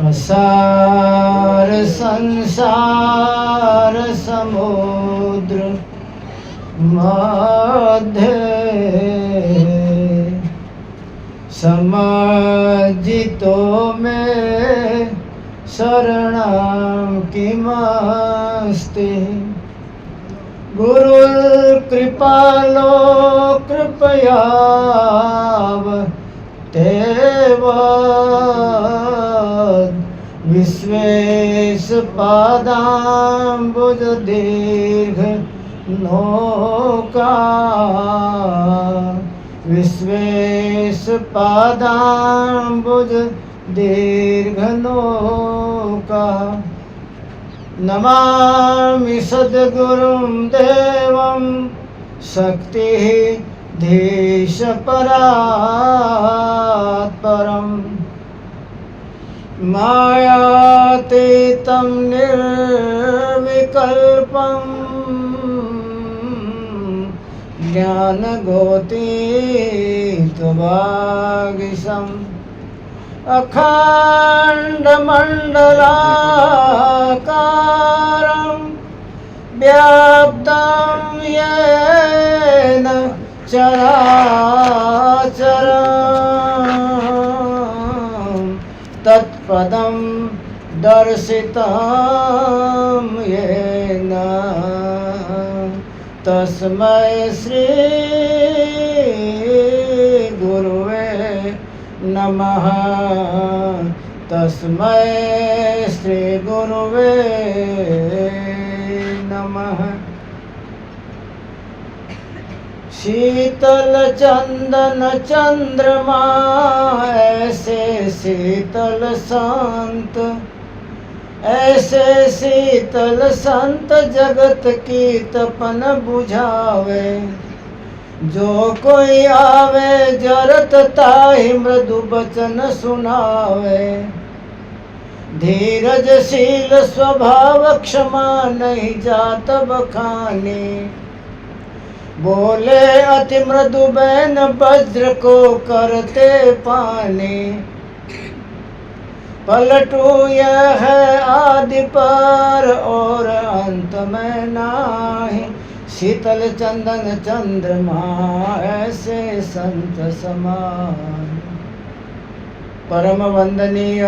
असार संसार समुद्र मध्य समजितो में शरणं किमस्ति गुरुः कृपालो कृपयावतेव विश्वेशपादाम्बुज दीर्घ नौका विश्वेशपादाम्बुज दीर्घ नौका नमामि सद्गुरुं देवं शक्तिः धीश परात्परम् मायातीतं निर्विकल्पम् ज्ञानगोतीतवागीशम् अखण्डमण्डलाकारं व्याप्तं येन चराचरं तत्पदं दर्शितं येन तस्मै श्री गुरुवे नमः तस्मै श्री गुरुवे नमः। शीतल चंदन चंद्रमा ऐसे शीतल संत ऐसे शीतल संत जगत की तपन बुझावे जो कोई आवे जरत ताहि मृदु बचन सुनावे धीरजशील स्वभाव क्षमा नहीं जात बखाने बोले अति मृदु बैन वज्र को करते पाने पलटू यह है आदि पर और अंत में नाही शीतल चंदन चंद्रमा ऐसे संत समान। परम वंदनीय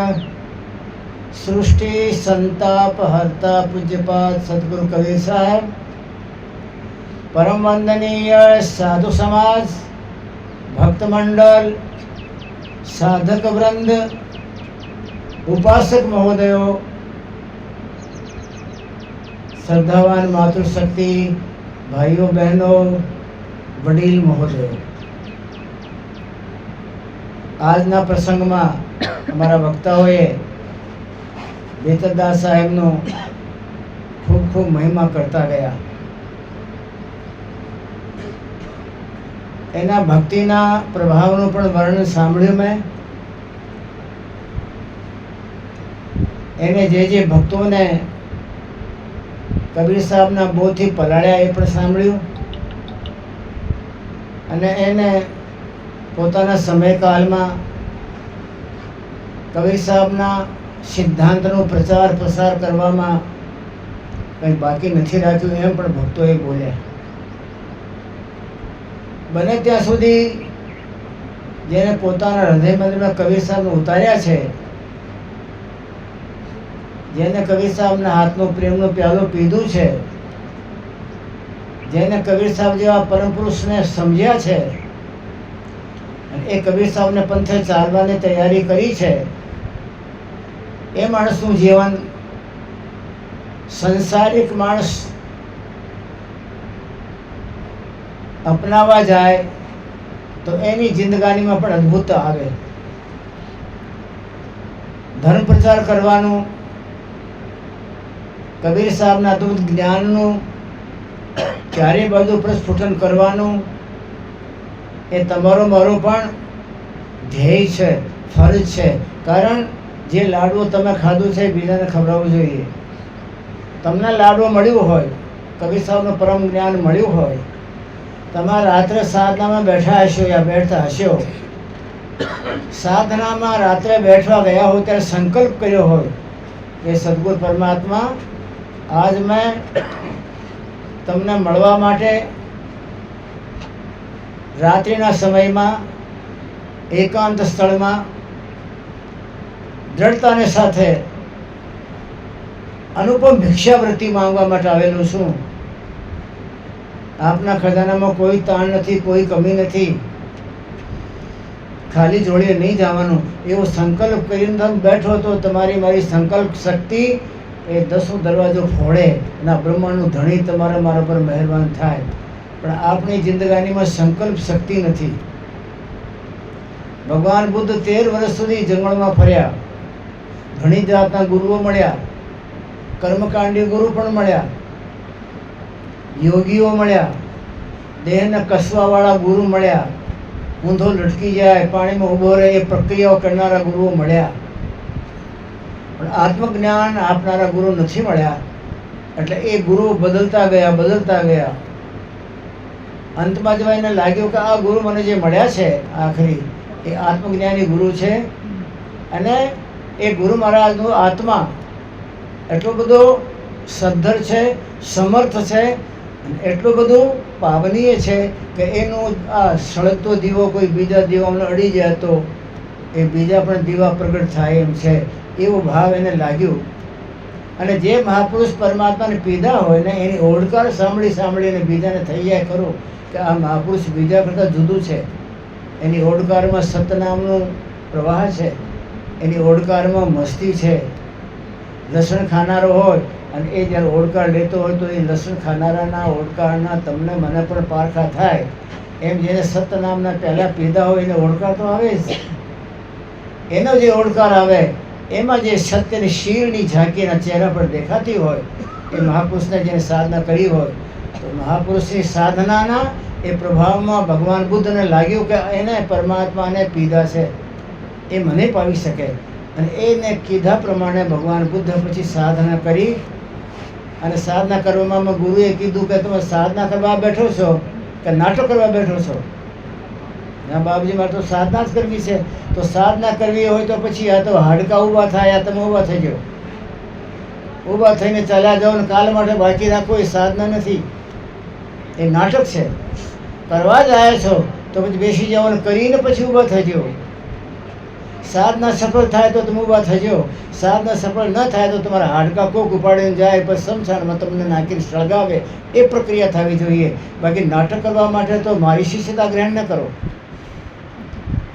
सृष्टि संताप हरता पूज्यपाद सदगुरु कबीर साहब, परम वंदनीय साधु समाज, भक्त मंडल, साधक वृंद, उपासक महोदयों, श्रद्धावान मातृशक्ति भाइयों बहनों, वडील महोदयों, આજના પ્રસંગમાં અમારા વક્તાઓએ બેતરદાસ સાહેબનો ખૂબ ખૂબ મહિમા કરતા ગયા. એના ભક્તિના પ્રભાવનું પણ વર્ણન સાંભળ્યું મેં. એને જે ભક્તોને કબીર સાહેબના બોધથી પલાળ્યા એ પણ સાંભળ્યું અને એને પોતાના સમયકાળમાં કબીર સાહેબના સિદ્ધાંતનો પ્રચાર પ્રસાર કરવામાં કંઈ બાકી નથી રાખ્યું એમ પણ ભક્તોએ બોલ્યા. બને ત્યાં સુધી જેને પોતાના હૃદય મંદિરમાં કબીર સાહેબને ઉતાર્યા છે, જેને કબીર સાહેબના હાથનો પ્રેમનો પ્યાલો પીધું છે, જેને કબીર સાહેબ જેવા પરમ પુરુષને સમજ્યા છે અને એ કબીર સાહેબને પંથે ચાલવાની તૈયારી કરી છે, એ માણસનું જીવન સંસારિક માણસ અપનાવવા જાય તો એની જિંદગાનીમાં પણ અદ્ભુતતા આવે. ધર્મ પ્રચાર કરવાનું, કબીર સાહેબના અદ્ભુત જ્ઞાનનું ચારે બાજુ પ્રસ્ફુટન કરવાનું એ તમારો મારો પણ ધ્યેય છે, ફરજ છે. કારણ જે લાડવો તમે ખાધું છે બીજાને ખવડાવવું જોઈએ. તમને લાડવો મળ્યું હોય, કબીર સાહેબનું પરમ જ્ઞાન મળ્યું હોય, તમારા રાત્રે સાધનામાં બેઠા હશો યા બેઠતા હશો સાધનામાં રાત્રે બેઠવા ગયા હોય ત્યારે સંકલ્પ કર્યો હોય કે સદગુરુ પરમાત્મા આજ મેં તમને મળવા માટે રાત્રિના સમયમાં એકાંત સ્થળમાં દ્રઢતાને સાથે અનુપમ ભિક્ષાવૃત્તિ માંગવા માટે આવેલો છું. આપના ખજાનામાં કોઈ તાણ નથી, કોઈ કમી નથી, ખાલી જોડે નહીં જવાનું એવો સંકલ્પ કરીને તમે બેઠો તો તમારી મારી સંકલ્પ શક્તિ એ 10 દરવાજો ફોડે અને બ્રહ્માંડનું ધણી તમારા મારા પર મહેરબાન થાય. પણ આપણી જિંદગાનીમાં સંકલ્પ શક્તિ નથી. ભગવાન બુદ્ધ 13 વર્ષ સુધી જંગલમાં ફર્યા, ઘણી જાતના ગુરુઓ મળ્યા, કર્મકાંડી ગુરુ પણ મળ્યા, યોગીઓ મળ્યા, દેહને કસવાવાળા ગુરુ મળ્યા, ઊંધો લટકી જાય પાણીમાં ઊભો રહે એ પ્રક્રિયાઓ કરનારા ગુરુઓ મળ્યા, પણ આત્મજ્ઞાન આપનારા ગુરુ નથી મળ્યા. એટલે એ ગુરુ બદલતા ગયા. અંતમાં જવા એને લાગ્યું કે આ ગુરુ મને જે મળ્યા છે આખરી એ આત્મજ્ઞાની ગુરુ છે, અને એ ગુરુ મહારાજનો આત્મા એટલો બધો સદ્ધર છે, સમર્થ છે, એટલું બધું પાવનીય છે કે એનો આ સળગતો દીવો કોઈ બીજા દીવામાં અડી જાય તો એ બીજા પણ દીવા પ્રગટ થાય એમ છે, એવો ભાવ એને લાગ્યો. અને જે મહાપુરુષ પરમાત્માને પીધા હોય ને એની ઓળકાર સાંભળીને બીજાને થઈ જાય ખરું કે આ મહાપુરુષ બીજા કરતાં જુદું છે. એની ઓળકારમાં સતનામનું પ્રવાહ છે, એની ઓળકારમાં મસ્તી છે. લસણ ખાનારો હોય અને એ જ્યારે ઓળકાર લેતો હોય તો એ લસણ ખાનારાના ઓળકારના તમને મને પણ પારખા થાય. એમ જેને સતનામના પહેલાં પીધા હોય એને ઓળકાર તો આવે જ. એનો જે ઓળકાર આવે એમાં જે સત્યની શીલની ઝાંકીના ચહેરા પર દેખાતી હોય એ મહાપુરુષને જેને સાધના કરી હોય તો મહાપુરુષની સાધનાના એ પ્રભાવમાં ભગવાન બુદ્ધને લાગ્યું કે એને પરમાત્માને પીધા છે, એ મને પાવી શકે. અને એને કીધા પ્રમાણે ભગવાન બુદ્ધ પછી સાધના કરી. અને સાધના કરવામાં ગુરુએ કીધું કે તમે સાધના કરવા બેઠો છો કે નાટક કરવા બેઠો છો? ના બાપજી, મારે તો સાધના જ કરવી છે. તો સાધના કરવી હોય તો પછી આ તો હાડકા ઊભા થાય, આ તમે ઊભા થઈ જાઓ, ઊભા થઈને ચાલ્યા જાઓ ને કાલ માટે બાકી રાખો, એ સાધના નથી, એ નાટક છે. કરવા જ આવ્યા છો તો પછી બેસી જાઓ ને કરીને પછી ઊભા થઈ જાઓ. સાધના સફળ થાય તો તમે ઊભા થઈ જાઓ, સાધના સફળ ન થાય તો તમારા હાડકા કોક ઉપાડીને જાય પછી સમસાણમાં તમને નાખીને સળગાવે, એ પ્રક્રિયા થવી જોઈએ. બાકી નાટક કરવા માટે તો મારી શિષ્યતા ગ્રહણ ન કરો.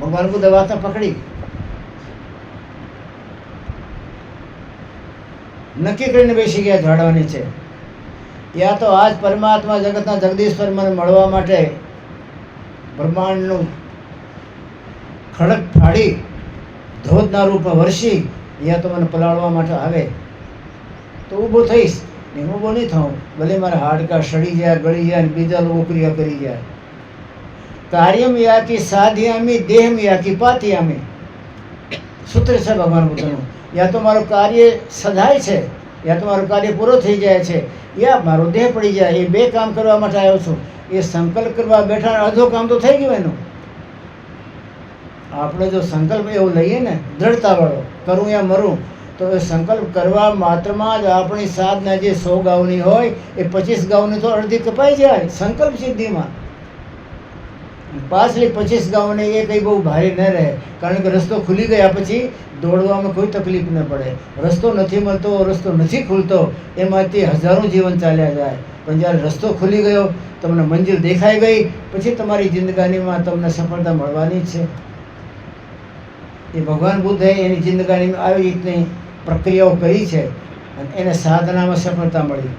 ભગવાન બુદ્ધ વાતને પકડી નક્કી કરીને બેસી ગયા ઝાડવાની છે. યા તો આજ પરમાત્મા જગતના જગદીશ્વર મને મળવા માટે બ્રહ્માંડનું ખડક ફાડી ધોધના રૂપમાં વર્ષી, યા તો મને પલાળવા માટે આવે તો ઊભો થઈશ, ને ઊભો નહીં થાઉં. ભલે મારા હાડકા સડી જાય, ગળી જાય, બીજા લોકો ક્રિયા કરી જાય. કાર્યમ યાકી સાધ્યામી દેહમ યાકી પાત્યામી સૂત્ર છે ભગવાન બુદ્ધનું. યા તો મારું કાર્ય સધાય છે, યા તો મારું કાર્ય પૂરો થઈ જાય છે, યા મારો દેહ પડી જાય. એ બે કામ કરવા માટે આવ્યો છું. એ સંકલ્પ કરવા બેઠા અડધો કામ તો થઈ ગયું એનું. આપણે જો સંકલ્પ એવો લઈએ ને દ્રઢતાવાળો, કરું યા મરું, તો એ સંકલ્પ કરવા માત્રમાં જ આપણી સાધના જે 100 ગાઉની હોય એ 25 ગાઉની તો અડધી કપાઈ જાય સંકલ્પ સિદ્ધિમાં. પાછલી 25 ગાઉની એ કંઈ બહુ ભારે ન રહે, કારણ કે રસ્તો ખુલી ગયા પછી દોડવામાં કોઈ તકલીફ ન પડે. રસ્તો નથી મળતો, રસ્તો નથી ખુલતો, એમાંથી હજારો જીવન ચાલ્યા જાય. પણ જ્યારે રસ્તો ખુલી ગયો, તમને મંજિલ દેખાઈ ગઈ, પછી તમારી જિંદગાનીમાં તમને સફળતા મળવાની જ છે. એ ભગવાન બુદ્ધે એની જિંદગાનીમાં આવી રીતની પ્રક્રિયાઓ કરી છે અને એને સાધનામાં સફળતા મળી.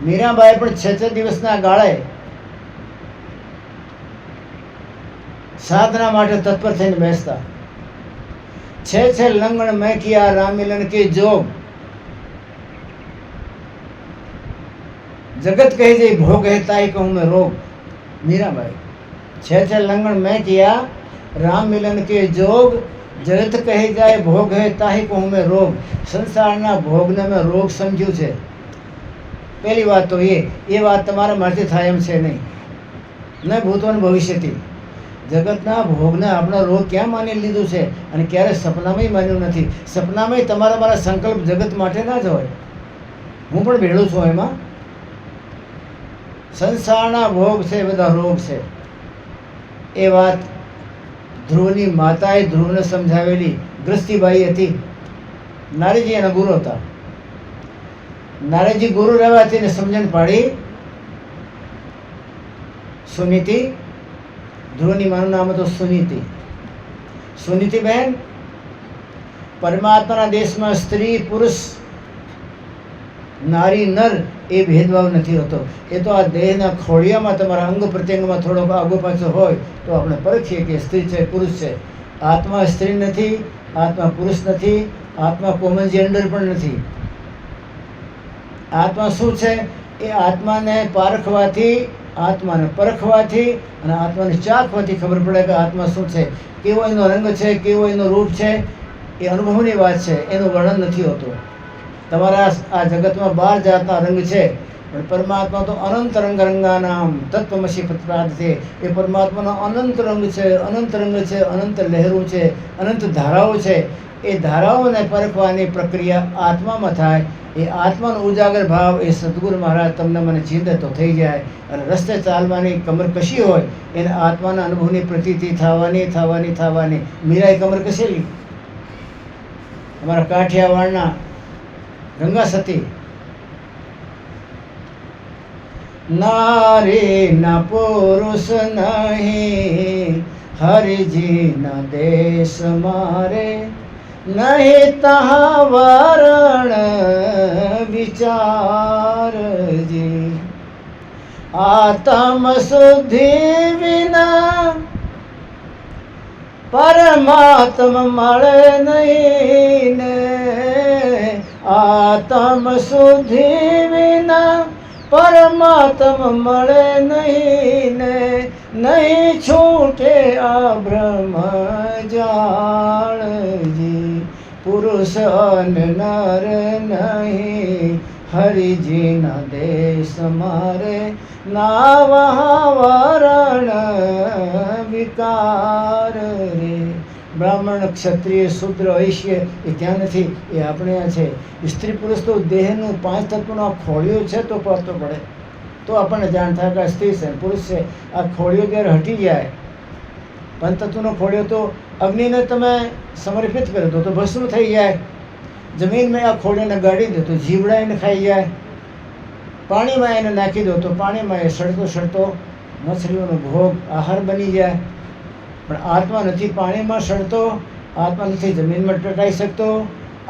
મીરાબાઈ પણ 6 દિવસના ગાળે સાધના માટે તત્પર થઈને બેસતા. 6 લંગણ મેં કિયા રામ મિલન કે જોગ, जगत कहे जे भोग है ताई कहूँ मैं रोग. मीराबाई 6 लंगण मैं किया राम मिलन के जोग, जगत કહે જાય ભોગ હે તાહી કહું મેં રોગ. સંસારના ભોગને મેં રોગ સમજ્યું છે. પહેલી વાત તો એ વાત તમારા માટે થાય એમ છે નહીં, ન ભૂતો ને ભવિષ્યથી. જગતના ભોગને આપણો રોગ ક્યાં માની લીધું છે? અને ક્યારે સપનામાંય માન્યું નથી. સપનામાંય તમારા મારા સંકલ્પ જગત માટે ના જ હોય. હું પણ ભેળું છું એમાં. સંસારના ભોગ છે, બધા રોગ છે. એ વાત ધ્રુવની માતાએ ધ્રુવને સમજાવેલી. ગ્રસ્તીબાઈ હતી, નારીજી એના ગુરુ હતા. નારીજી ગુરુ રહેવાથી એને સમજણ પાડી. સુનીતિ, ધ્રુવની માનું નામ હતું સુનીતિ. સુનીતિ બહેન, પરમાત્માના દેશમાં સ્ત્રી પુરુષ, નારી નર એ ભેદભાવ નથી હોતો. એ તો આ દેહના ખોડિયામાં તમારા અંગ પ્રત્યંગમાં થોડોક આગો પાછો હોય તો આપણે પરખીએ કે સ્ત્રી છે પુરુષ છે. આત્મા સ્ત્રી નથી, આત્મા પુરુષ નથી, આત્મા કોમન જેન્ડર પણ નથી. આત્મા શું છે? એ આત્માને પારખવાથી, આત્માને પરખવાથી અને આત્માને ચાખવાથી ખબર પડે કે આત્મા શું છે, કેવો એનો રંગ છે, કેવો એનો રૂપ છે. એ અનુભવની વાત છે, એનું વર્ણન નથી હોતું. તમારા આ જગતમાં 12 જાતના રંગ છે, પણ પરમાત્મા તો અનંત રંગ રંગાનામ તત્વમસી પ્રતિપાદ છે. એ પરમાત્માનો અનંત રંગ છે, અનંત રંગ છે, અનંત લહેરો છે, અનંત ધારાઓ છે. એ ધારાઓને પરખવાની પ્રક્રિયા આત્મામાં થાય. એ આત્માનો ઉજાગર ભાવ એ સદગુરુ મહારાજ તમને મને ચીંધે તો થઈ જાય. અને રસ્તે ચાલવાની કમર કશી હોય એને આત્માના અનુભવની પ્રતીતિ થવાની. મીરાએ કમર કશેલી. અમારા કાઠિયાવાડના ગંગા સતી, નારી ના પુરુષ નહીં, હરિજી ના દેશ મારે, નહીં તહા વરણ વિચારજી. આત્મ શુદ્ધિ વિના પરમાત્મ મળે નહીં ને, આત્મ શુદ્ધિ વિના પરમાત્મ મળે નહીં ને, નહીં છૂટે આ બ્રહ્મ જાળજી. પુરુષ અને નર નહીં, હરિજીના દેશ મારે, ના વરણ વિકાર રે. બ્રાહ્મણ, ક્ષત્રિય, શૂદ્ર, વૈશ્ય એ ત્યાં નથી, એ આપણે આ છે. સ્ત્રી પુરુષ તો દેહનું 5 તત્વનો આ ખોળિયો છે તો પડતો પડે તો આપણને જાણ થાય કે આ સ્ત્રી છે પુરુષ છે. આ ખોળિયો જ્યારે હટી જાય, પંચતત્વનો ખોળિયો તો અગ્નિને તમે સમર્પિત કરી દો તો ભસ્મ થઈ જાય. જમીનમાં આ ખોળિયાને ગાડી દો તો જીવડા એને ખાઈ જાય. પાણીમાં એને નાખી દો તો પાણીમાં એ સડતો મછલીઓનો ભોગ આહાર બની જાય. પણ આત્મા નથી પાણીમાં સડતો, આત્મા નથી જમીનમાં ટટાઈ શકતો,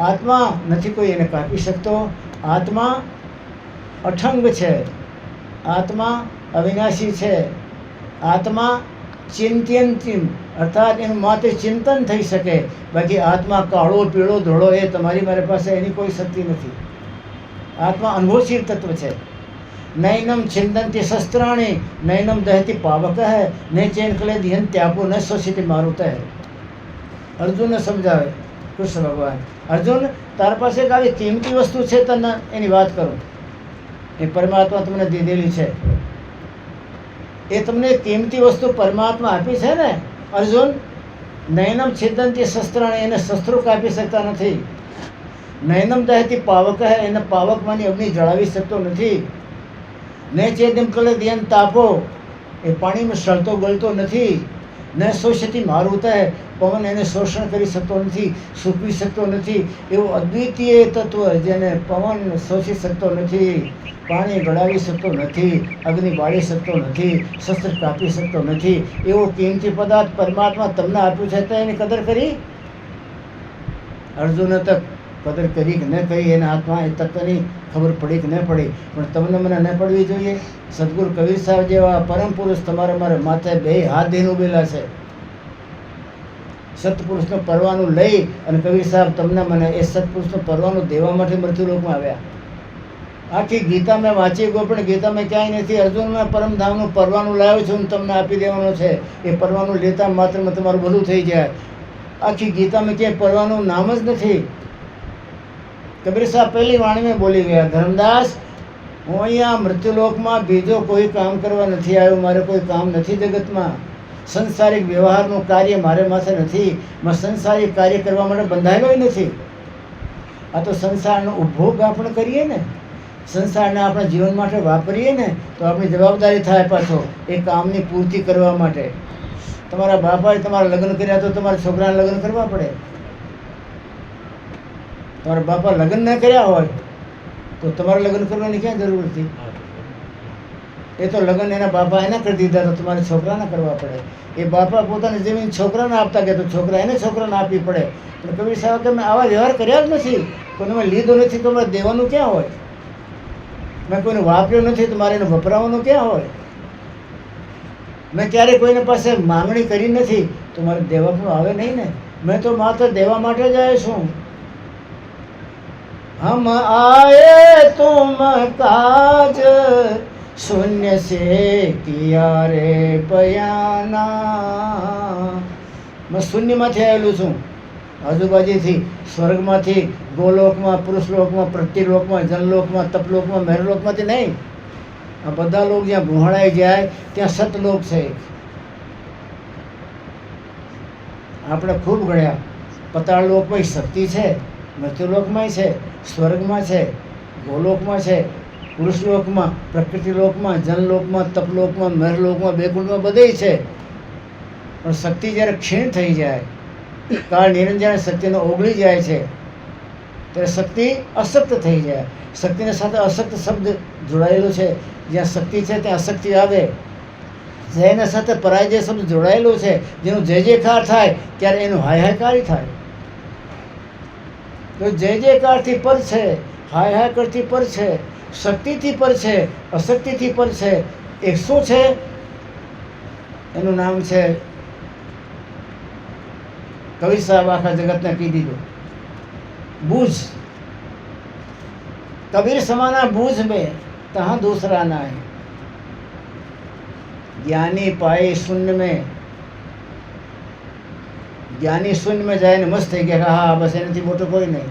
આત્મા નથી કોઈ એને કાપી શકતો. આત્મા અઠંગ છે, આત્મા અવિનાશી છે, આત્મા ચિંત્યંતિમ અર્થાત એનું માત્ર ચિંતન થઈ શકે. બાકી આત્મા કાળો પીળો ધોળો એ તમારી મારી પાસે એની કોઈ શક્તિ નથી. આત્મા અનુભવશીલ તત્વ છે. નૈનમ છિંદંતી શસ્ત્રાણી, નૈનમ દહતી પાવક હૈ, ને ચેન કલે દિહન ત્યાગો ન શોષિત મારુત હૈ. અર્જુનને સમજાવે કૃષ્ણ ભગવાન, અર્જુન તારા પાસે એક આવી કિંમતી વસ્તુ છે, તને એની વાત કરું. એ પરમાત્મા તમને દીધેલી છે. એ તમને કિંમતી વસ્તુ પરમાત્મા આપી છે ને અર્જુન. નૈનમ છિદંતી શસ્ત્રાણી, એને શસ્ત્રો કાપી શકતા નથી. નૈનમ દહતી પાવક હૈ, એને પાવકમાંની અગ્નિ જળાવી શકતો નથી. ને ચેદિમ કલે દિયન તાપો, એ પાણીમાં સળતો ગળતો નથી. ને શોષતી મારુત હૈ, પવન એને શોષણ કરી શકતો નથી, સૂકવી શકતો નથી. એવું અદ્વિતીય તત્વ જેને પવન શોષી શકતો નથી, પાણી ગળાવી શકતો નથી, અગ્નિ બાળી શકતો નથી, શસ્ત્ર કાપી શકતો નથી, એવો કિંમતી પદાર્થ પરમાત્મા તમને આપ્યું છે તો એની કદર કરી? અર્જુને તો કદર કરી કે ન કરી, એના હાથમાં એ તત્વની ખબર પડી કે ન પડી, પણ તમને મને ન પડવી જોઈએ. સદગુરુ કબીર સાહેબ જેવા પરમ પુરુષ તમારા મારે માથે 2 હાથ દઈને ઉભેલા છે. સત્પુરુષનું પરવાનું લઈ અને કબીર સાહેબ તમને મને એ સત્પુરુષનું પરવાનું દેવા માટે મૃત્યુલોકમાં આવ્યા. આખી ગીતા મેં વાંચી ગયો પણ ગીતામાં ક્યાંય નથી. અર્જુન મેં પરમધામનું પરવાનું લાવ્યો છું, તમને આપી દેવાનો છે. એ પરવાનું લેતા માત્રમાં તમારું બધું થઈ જાય. આખી ગીતામાં ક્યાંય પરવાનું નામ જ નથી. કબીર સાહેબ પહેલી વાણીમાં બોલી ગયા, ધર્મદાસ હું અહીંયા મૃત્યુલોકમાં બીજો કોઈ કામ કરવા નથી આવ્યો, મારે કોઈ કામ નથી જગતમાં. સંસારિક વ્યવહારનું કાર્ય મારે માથે નથી. મેં સંસારિક કાર્ય કરવા માટે બંધાયેલો નથી. આ તો સંસારનો ઉપભોગ આપણે કરીએ ને, સંસારને આપણે જીવન માટે વાપરીએ ને, તો આપણી જવાબદારી થાય પાછો એ કામની પૂર્તિ કરવા માટે. તમારા બાપાએ તમારા લગ્ન કર્યા તો તમારા છોકરાને લગ્ન કરવા પડે. તમારા બાપા લગ્ન ન કર્યા હોય તો તમારે લગ્ન કરવાની ક્યાં જરૂર હતી? એ તો લગ્ન એના બાપા એના કરી દીધા તો તમારે છોકરાને કરવા પડે. એ બાપા પોતાની જમીન છોકરાને આપતા કે તો છોકરા એને છોકરાને આપવી પડે. પણ કબીર સાહેબ કે મેં આવા વ્યવહાર કર્યા જ નથી, કોઈને મેં લીધો નથી તો મારે દેવાનું ક્યાં હોય? મેં કોઈને વાપર્યો નથી તો મારે એને વપરાવાનું ક્યાં હોય? મેં ક્યારેય કોઈને પાસે માંગણી કરી નથી તો મારે દેવા પણ આવે નહીં ને. મેં તો માત્ર દેવા માટે જ આવ્યો છું. हम आए तुम काज शून्य से किया रे बयाना. मैं શૂન્યમાંથી આવેલું છું, આજુબાજુથી, સ્વર્ગમાંથી, ગોલોકમાં, પુરુષલોકમાં, પ્રતિલોકમાં, જનલોકમાં, તપલોકમાં, મહેરલોકમાંથી નહીં. આ બધા લોક જ્યાં ગુહાળાઈ જાય ત્યાં સતલોક છે. આપણે ખૂબ ગણ્યા. પતાળલોકમાં શક્તિ છે, મૃત્યુલોકમાં છે, સ્વર્ગમાં છે, ગોલોકમાં છે, પુરુષલોકમાં, પ્રકૃતિલોકમાં, જનલોકમાં, તપલોકમાં, મહેરલોકમાં, બેકુંઠમાં બધે છે. પણ શક્તિ જ્યારે ક્ષીણ થઈ જાય, કાળ નિરંજન શક્તિનો ઓગળી જાય છે ત્યારે શક્તિ અશક્ત થઈ જાય. શક્તિની સાથે અશક્ત શબ્દ જોડાયેલો છે. જ્યાં શક્તિ છે ત્યાં અશક્તિ આવે. જયના સાથે પરાજય શબ્દ જોડાયેલો છે. જેનું જય જયકાર થાય ત્યારે એનું હાય હાયકારી થાય. તો જય જયકારથી પર છે, હાય હાય કરથી પર છે, શક્તિથી પર છે, અશક્તિથી પર છે. એક શું છે? એનું નામ છે, કબીર સાહેબ આખા જગતને કહી દીધું, બૂझ. कबीर समाना बूझ में तहाँ दूसरा ना है. ज्ञानी पाए शून्य में, ज्ञानी शून्य में जाए ने मस्त થઈ ગયા, હા બસ એનાથી મોટો કોઈ નહીં.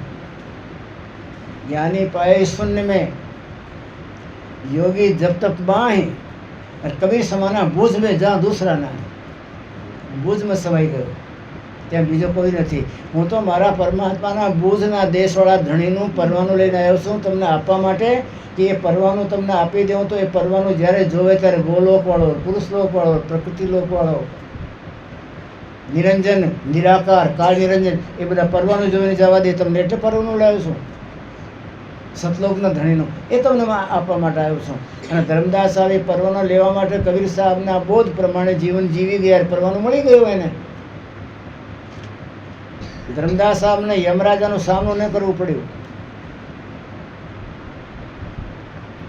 ज्ञानी पाए शून्य में योगी जब तक बाहें. और कबीर समाना बूझ में जहाँ दूसरा ना है. બૂઝ માં સમાઈ ગયો, ત્યાં બીજો કોઈ નથી. હું તો મારા પરમાત્માના બૂઝના દેશવાળા ધણીનું પરવાનું લઈને આવ્યો છું તમને આપવા માટે, કે એ પરવાનું તમને આપી દઉં તો એ પરવાનું જ્યારે જોવે ત્યારે ગોલોકવાળો, પુરુષલોકવાળો, પ્રકૃતિલોકવાળો, નિરંજન, નિરાકાર, કાળ નિરંજન, એ બધા પરવાનું જોઈને જવા દે તમને. એટલે પરવાનું લાવ્યો છું સતલોકના ધણીનું, એ તમને આપવા માટે આવ્યો છું. અને ધર્મદાસ સાહેબ એ પરવાનો લેવા માટે કબીર સાહેબના બોધ પ્રમાણે જીવન જીવી ગયા. પરવાનું મળી ગયું એને. ધર્મદાસ સાહેબને યમરાજાનો સામનો ન કરવો પડ્યો.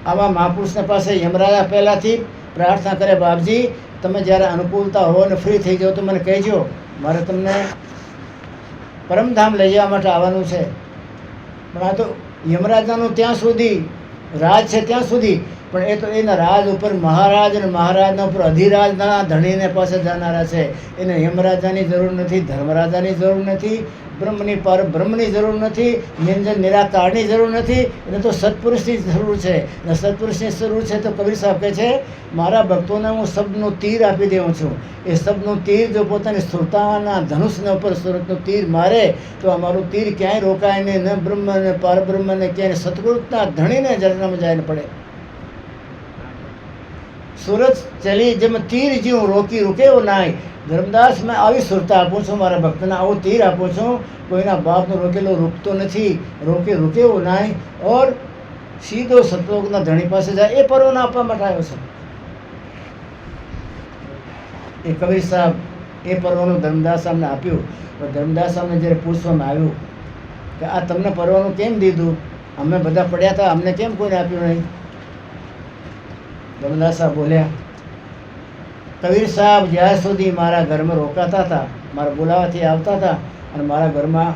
આવા મહાપુરુષને પાસે યમરાજા પહેલાંથી પ્રાર્થના કરે, બાપજી તમે જ્યારે અનુકૂળતા હો ને ફ્રી થઈ જાઓ તો મને કહેજો, મારે તમને પરમધામ લઈ જવા માટે આવવાનું છે. પણ આ તો યમરાજાનું ત્યાં સુધી રાજ છે ત્યાં સુધી, પણ એ તો એના રાજ ઉપર મહારાજ અને મહારાજના ઉપર અધિરાજના ધણીને પાસે જનારા છે. એને યમરાજાની જરૂર નથી, ધર્મરાજાની જરૂર નથી, બ્રહ્મની પર બ્રહ્મની જરૂર નથી, નિરંજન નિરાકારની જરૂર નથી. એને તો સત્પુરુષની જરૂર છે. અને સત્પુરુષની જરૂર છે તો કબીર સાહેબ કહે છે, મારા ભક્તોને હું શબ્દનું તીર આપી દઉં છું. એ શબ્દનું તીર જો પોતાની શ્રોતાના ધનુષના ઉપર સુરતનું તીર મારે તો અમારું તીર ક્યાંય રોકાય નહીં, ન બ્રહ્મ ને પરબ્રહ્મ ને ક્યાંય સતગુરુના ધણીને ઝરણામાં જાય પડે. सूरज चली जब तीर ज्यों रोकी रुके वो नाय. धर्मदास मैं આવી સુરતા આપું છું મારા ભક્તને, આવો તીર આપું છું. કોઈના બાપનો રોકેલો રૂકતો નથી, રૂકે वो नाय. और સીધો સતલોકના ધણી પાસે જાય. એ પરવાનો આપવા માટે આવ્યો છે. એ કબીર સાહેબ એ પરવાનું ધર્મદાસ સાહેબને આપ્યું. પણ ધર્મદાસ સાહેબને જ્યારે પૂછવામાં આવ્યું કે આ તમને પરવાનું કેમ દીધું, અમે બધા પડ્યા હતા, અમને કેમ કોઈને આપ્યું નહીં? ધર્મદાસ સાહેબ બોલ્યા, કબીર સાહેબ જ્યાં સુધી મારા ઘરમાં રોકાતા હતા, મારા બોલાવાથી આવતા હતા અને મારા ઘરમાં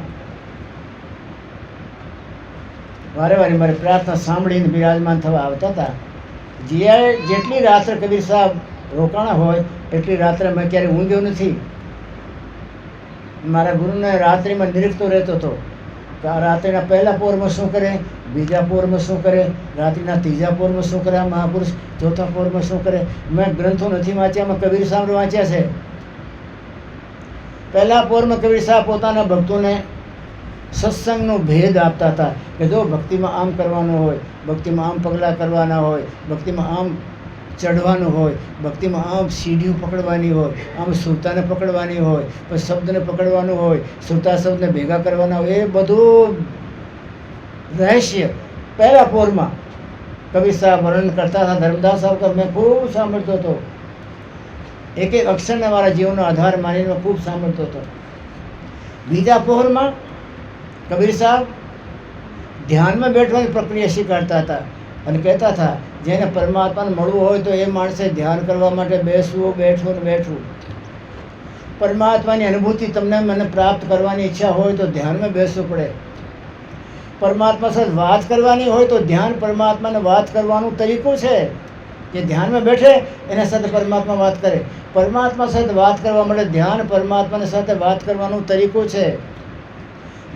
વારે વારે મારી પ્રાર્થના સાંભળીને બિરાજમાન થવા આવતા હતા, જેટલી રાત્રે કબીર સાહેબ રોકાણા હોય એટલી રાત્રે મેં ક્યારેય ઊંઘ્યો નથી. મારા ગુરુને રાત્રિમાં નિરીખતો રહેતો હતો કે આ રાત્રિના પહેલા પોરમાં શું કરે, બીજા પોરમાં શું કરે, રાત્રિના ત્રીજા પોરમાં શું કરે આ મહાપુરુષ, ચોથા પોરમાં શું કરે. મેં ગ્રંથો નથી વાંચ્યા, મેં કબીર સાહેબ વાંચ્યા છે. પહેલા પોરમાં કબીર સાહેબ પોતાના ભક્તોને સત્સંગનો ભેદ આપતા હતા કે જો ભક્તિમાં આમ કરવાનું હોય, ભક્તિમાં આમ પગલાં કરવાના હોય, ભક્તિમાં આમ ચઢવાનું હોય, ભક્તિમાં આમ સીડીઓ પકડવાની હોય, આમ સુરતાને પકડવાની હોય, પછી શબ્દને પકડવાનું હોય, સુરતા શબ્દને ભેગા કરવાના હોય, એ બધું રહસ્ય પહેલા પોરમાં કબીર સાહેબ વર્ણન કરતા હતા. ધર્મદાસ સાહેબ તો મેં ખૂબ સાંભળતો હતો, એક એક અક્ષરને મારા જીવનનો આધાર માનીને ખૂબ સાંભળતો હતો. બીજા પહોરમાં કબીર સાહેબ ધ્યાનમાં બેઠવાની પ્રક્રિયા શીખવાડતા હતા અને કહેતા હતા જેને પરમાત્માને મળવું હોય તો એ માણસે ધ્યાન કરવા માટે બેસવું, બેઠવું ને બેઠવું. પરમાત્માની અનુભૂતિ તમને મને પ્રાપ્ત કરવાની ઈચ્છા હોય તો ધ્યાનમાં બેસવું પડે. પરમાત્મા સાથે વાત કરવાની હોય તો ધ્યાન પરમાત્માને વાત કરવાનું તરીકો છે. જે ધ્યાનમાં બેઠે એના સાથે પરમાત્મા વાત કરે. પરમાત્મા સાથે વાત કરવા માટે ધ્યાન પરમાત્માની સાથે વાત કરવાનો તરીકો છે.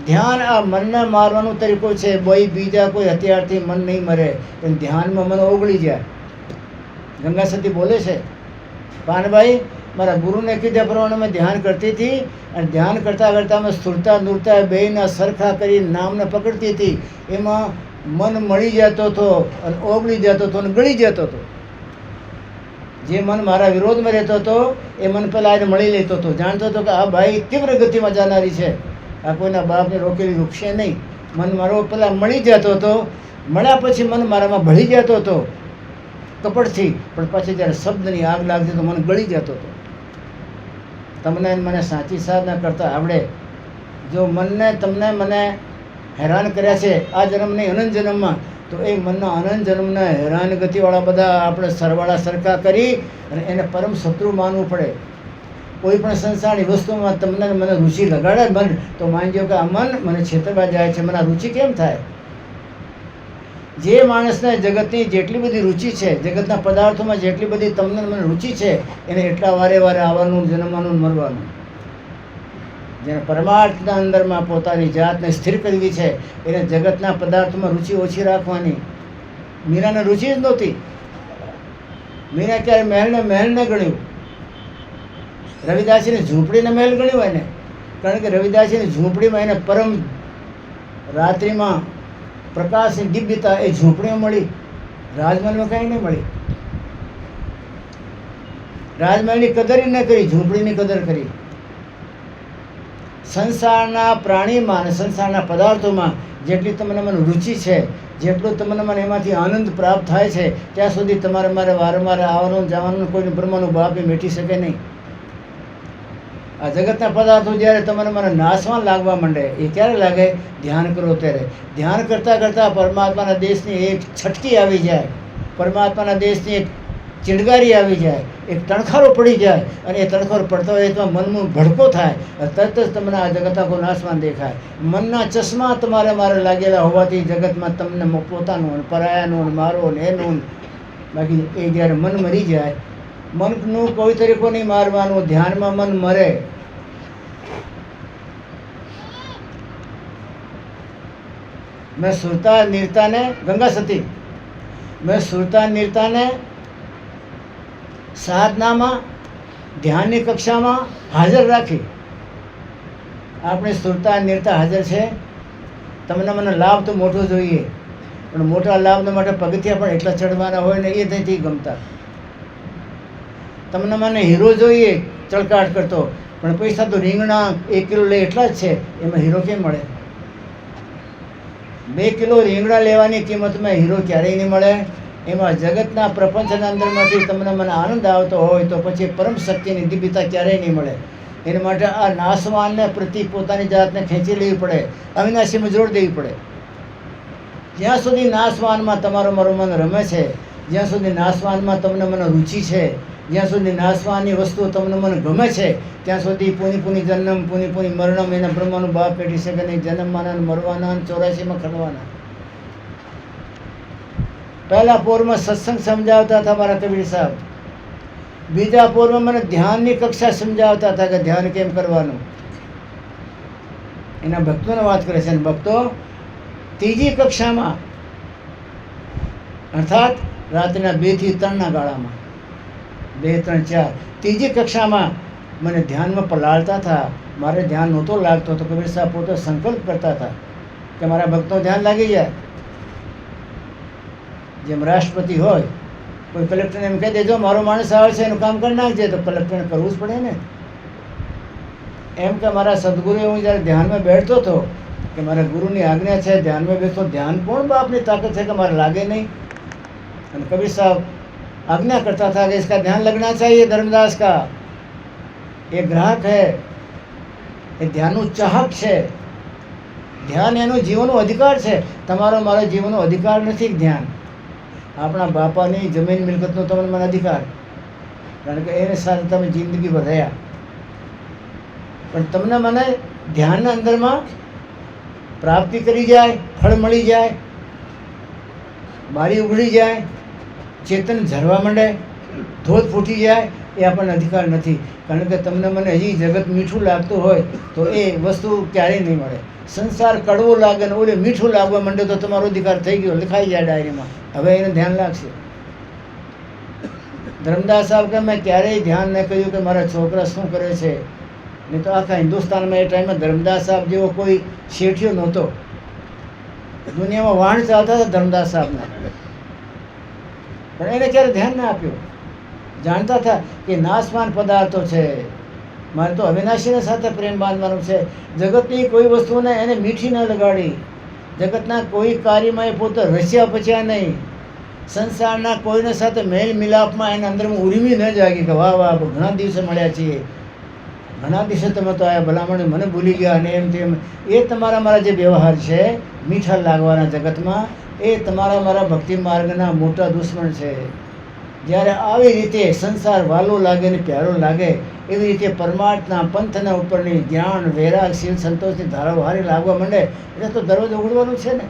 ધ્યાન આ મનને મારવાનો તરીકો છે. બીજા કોઈ હથિયારથી મન નહીં મરે, પણ ધ્યાનમાં મન ઓગળી જાય. ગંગા સતી બોલે છે, પાનભાઈ મારા ગુરુને કીધા પ્રમાણે મેં ધ્યાન કરતી હતી અને ધ્યાન કરતાં કરતાં મેં સ્થૂળતા નૂરતા બેયના સરખા કરી નામને પકડતી હતી. એમાં મન મળી જતો હતો અને ઓગળી જતો હતો અને ગળી જતો હતો. જે મન મારા વિરોધમાં રહેતો હતો એ મન પહેલાં એને મળી લેતો હતો. જાણતો હતો કે આ ભાઈ તીવ્ર ગતિમાં જનારી છે, આ કોઈના બાપને રોકેલી રૂકશે નહીં. મન મારો પહેલાં મળી જતો હતો, મળ્યા પછી મન મારામાં ભળી જતો હતો કપડથી, પણ પછી જ્યારે શબ્દની આગ લાગતી તો મન ગળી જતો હતો. તમને મને સાચી સાધના કરતાં આવડે. જો મનને તમને મને હેરાન કર્યા છે આ જન્મ નહીં અનંત જન્મમાં, તો એ મનના અનંત જન્મના હેરાન ગતિવાળા બધા આપણે સરવાળા સરખા કરી અને એને પરમ શત્રુ માનવું પડે. કોઈ પણ સંસારની વસ્તુમાં તમને મને રુચિ લગાડે મન, તો માનજો કે આ મન મને છેતરવા જાય છે. મને આ રુચિ કેમ થાય? જે માણસને જગતની જેટલી બધી રુચિ છે, જગતના પદાર્થોમાં જેટલી બધી તમને મને રુચિ છે, એને એટલા વારે વારે આવવાનું, જન્મવાનું, મરવાનું. જેને પરમાર્થના અંદરમાં પોતાની જાતને સ્થિર કરવી છે એને જગતના પદાર્થોમાં રુચિ ઓછી રાખવાની. મીરાને રુચિ જ નહોતી. મીરા ક્યારે મહેલને મહેલ ન ગણ્યું, રવિદાસીની ઝૂંપડીને મહેલ ગણ્યું એને. કારણ કે રવિદાસીની ઝૂંપડીમાં એને પરમ રાત્રિમાં પ્રકાશની દિવ્યતા એ ઝૂંપડીમાં મળી. રાજમહેલમાં કાંઈ નહીં મળી. રાજમહેલની કદર ન કરી, ઝૂંપડીની કદર કરી. સંસારના પ્રાણીમાં અને સંસારના પદાર્થોમાં જેટલી તમને મને રુચિ છે, જેટલું તમને મને એમાંથી આનંદ પ્રાપ્ત થાય છે, ત્યાં સુધી તમારે મારે વારંવાર આવવાનું જવાનું કોઈને બ્રહ્માનું બાપે મેટી શકે નહીં. આ જગતના પદાર્થો જ્યારે તમને મને નાશવાન લાગવા માંડે, એ ક્યારે લાગે? ધ્યાન કરો ત્યારે. ધ્યાન કરતાં કરતાં પરમાત્માના દેશની એક છટકી આવી જાય, પરમાત્માના દેશની એક ચિંડગારી આવી જાય, એક તણખારો પડી જાય, અને એ તણખારો પડતો હોય તો મનમાં ભડકો થાય, તરત જ તમને આ જગતના કોઈ નાશવાન દેખાય. મનના ચશ્મા તમારે મારે લાગેલા હોવાથી જગતમાં તમને પોતાનું પરાયાનું મારો ને એનું. બાકી એ જ્યારે મન મરી જાય, મનનું કોઈ તરીકો નહીં મારવાનું. ધ્યાનમાં મન મરે. મેં સુરતા નીરતાને ગંગા સતી મેં સુરતા નીરતાને સાધનામાં ધ્યાનની કક્ષામાં હાજર રાખી. આપણે સુરતા નીરતા હાજર છે. તમને મને લાભ તો મોટો જોઈએ, પણ મોટા લાભના માટે પગથિયા પણ એટલા ચડવાના હોય ને એ નથી ગમતા. તમને મને હીરો જોઈએ ચળકાટ કરતો, પણ પૈસા તો રીંગણા 1 કિલો લે એટલા જ છે, એમાં હીરો કેમ મળે? 2 કિલો રીંગણા લેવાની કિંમતમાં હીરો ક્યારેય નહીં મળે. એમાં જગતના પ્રપંચના અંદરમાંથી તમને મને આનંદ આવતો હોય તો પછી પરમ શક્તિની દિવ્યતા ક્યારેય નહીં મળે. એના માટે આ નાશવાનને પ્રતિ પોતાની જાતને ખેંચી લેવી પડે, અવિનાશીમાં જોડ દેવી પડે. જ્યાં સુધી નાશવાનમાં તમારો મારું મન રમે છે, જ્યાં સુધી નાશવાનમાં તમને મને રુચિ છે, જ્યાં સુધી નાશવાની વસ્તુઓ તમને મને ગમે છે, ત્યાં સુધી પુની પુની જન્મ પુની પુની મરણમ એના બ્રહ્માનું બાપ પેટી શકે નહીં. જન્મવાના, મરવાના, 84માં ખડવાના. પહેલા પોરમાં સત્સંગ સમજાવતા હતા મારા કબીર સાહેબ. બીજા પોરમાં મને ધ્યાનની કક્ષા સમજાવતા હતા કે ધ્યાન કેમ કરવાનું. એના ભક્તોને વાત કરે છે. અને ભક્તો ત્રીજી કક્ષામાં અર્થાત રાત્રિના 2 થી 3ના ગાળામાં 2, 3, 4 ત્રીજી કક્ષામાં મને ધ્યાનમાં પલાળતા હતા. મારે ધ્યાન નહોતો લાગતો તો કબીર સાહેબ પોતે સંકલ્પ કરતા હતા કે મારા ભક્તનું ધ્યાન લાગી જાય. જેમ રાષ્ટ્રપતિ હોય, કોઈ કલેક્ટરને એમ કહી દેજો મારો માણસ આવે છે એનું કામ કરી નાખજે, તો કલેક્ટરને કરવું જ પડે ને. એમ કે મારા સદગુરુએ હું જ્યારે ધ્યાનમાં બેઠતો હતો કે મારા ગુરુની આજ્ઞા છે ધ્યાનમાં બેસતો, ધ્યાન કોણ બાપની તાકાત છે કે મારે લાગે નહીં. અને કબીર સાहब आज्ञा करता था कि इसका ध्यान लगना चाहिए धर्मदास का, ये ग्राहक है, ये ધ્યાનનું ચાહક છે. ધ્યાન એનો જીવનનો અધિકાર છે, તમારો મારો જીવનનો અધિકાર નથી ધ્યાન. આપણા બાપાની જમીન મિલકતનો તમને મને અધિકાર, કારણ કે એને સાથે તમે જિંદગી વધાર્યા. પણ તમને મને ધ્યાનના અંદરમાં પ્રાપ્તિ કરી જાય, ફળ મળી જાય, બારી ઉઘડી જાય, ચેતન ઝરવા માંડે, ધોધ ફૂટી જાય, એ આપણને અધિકાર નથી. કારણ કે તમને મને હજી જગત મીઠું લાગતું હોય તો એ વસ્તુ ક્યારેય નહીં મળે. સંસાર કડવો લાગે ને ઓલે મીઠું લાગવા માંડે તો તમારો અધિકાર થઈ ગયો, લખાઈ જાય ડાયરીમાં. હવે એને ધ્યાન લાગશે. ધર્મદાસ સાહેબ કે મેં ક્યારેય ધ્યાન ન કર્યું કે મારા છોકરા શું કરે છે. નહીં તો આખા હિન્દુસ્તાનમાં એ ટાઈમે ધર્મદાસ સાહેબ જેવો કોઈ શેઠિયો નહોતો. દુનિયામાં વાણ ચાલતા હતા ધર્મદાસ સાહેબના, પણ એને ક્યારે ધ્યાન ના આપ્યું. જાણતા હતા કે નાશમાન પદાર્થો છે, મારે તો અવિનાશીને સાથે પ્રેમ બાંધવાનો છે. જગતની કોઈ વસ્તુને એને મીઠી ન લગાડી, જગતના કોઈ કાર્યમાં એ પોતે રચ્યા પચ્યા નહીં, સંસારના કોઈને સાથે મેલ મિલાપમાં એના અંદરમાં ઉર્મી ન જાગી કે વાહ વાહ ઘણા દિવસે મળ્યા છીએ, ઘણા દિવસે તમે તો આયા ભલામણ મને ભૂલી ગયા અને એમ તેમ. એ તમારા મારા જે વ્યવહાર છે મીઠા લાગવાના જગતમાં, એ તમારા મારા ભક્તિ માર્ગના મોટા દુશ્મન છે. જ્યારે આવી રીતે સંસાર વાલો લાગે ને પ્યારો લાગે, એવી રીતે પરમાર્થના પંથના ઉપરની જ્ઞાન વૈરાગ શીલ સંતોષની ધારાઓ હારી લાગવા માંડે એટલે તો દરવાજો ઉઘડવાનું છે ને.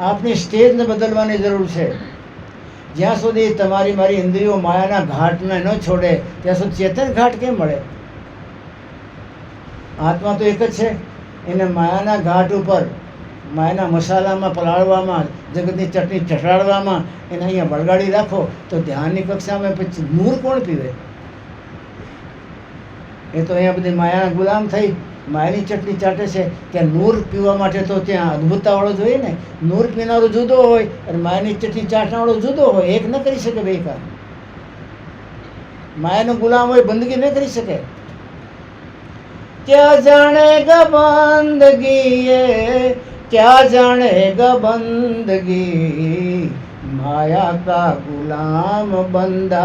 આપની સ્ટેજને બદલવાની જરૂર છે. જ્યાં સુધી તમારી મારી ઇન્દ્રિયો માયાના ઘાટને ન છોડે ત્યાં સુધી ચેતન ઘાટ કેમ મળે? આત્મા તો એક જ છે. એને માયાના ઘાટ ઉપર, માયાના મસાલામાં પલાળવામાં, જગતની ચટણી ચટાડવામાં એને અહીંયા વળગાડી રાખો તો ધ્યાનની કક્ષામાં પછી નૂર કોણ પીવે? એ તો અહીંયા બધી માયાના ગુલામ થઈ માયાની ચટણી ચાટે છે. ત્યાં નૂર પીવા માટે તો ત્યાં અદ્ભુતતાવાળો જોઈએ ને. નૂર પીનારો જુદો હોય અને માયાની ચટણી ચાટનાવાળો જુદો હોય. એક ન કરી શકે બે કામ. માયાનો ગુલામ હોય બંદગી ન કરી શકે. क्या जानेगा बंदगी ये, क्या जानेगा बंदगी, माया का गुलाम बंदा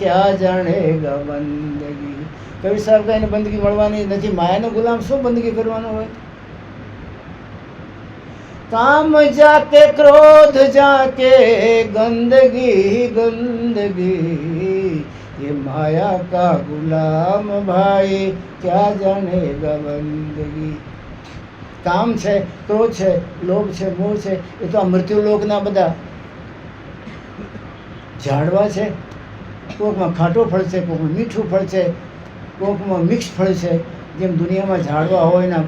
क्या जानेगा बंदगी. કવિ સાહેબ કહીને બંદગી મળવાની નથી. માયાનો ગુલામ શું બંદગી કરવાનો હોય? કામ જાકે ક્રોધ જાકે ગંદગી ગંદગી, ये माया का गुलाम भाई क्या जानेगा बंदगी. કામ છે, ક્રોધ છે, લોભ છે, મોહ છે, એ તો આ મૃત્યુલોકના બધા ઝાડવા છે. કોકમાં ખાટો ફળ છે, કોકમાં મીઠું ફળ છે, કોકમાં મિક્સ ફળ છે. જેમ દુનિયામાં ઝાડવા હોય ને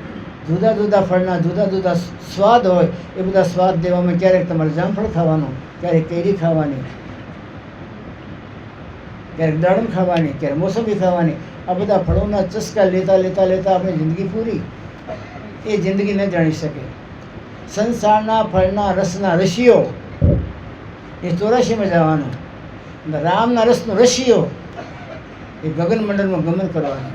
જુદા જુદા ફળના જુદા જુદા સ્વાદ હોય, એ બધા સ્વાદ દેવામાં ક્યારેક તમારે જામફળ ખાવાનું, ક્યારેક કેરી ખાવાની, ક્યારેક દાડમ ખાવાની, ક્યારેક મોસંબી ખાવાની. આ બધા ફળોના ચસ્કા લેતા લેતા લેતા આપણી જિંદગી પૂરી. એ જિંદગી ન જાણી શકે. સંસારના ફળના રસના રશીઓ એ 84માં જવાનું. રામના રસનો રશીઓ એ ગગનમંડળમાં ગમન કરવાનું.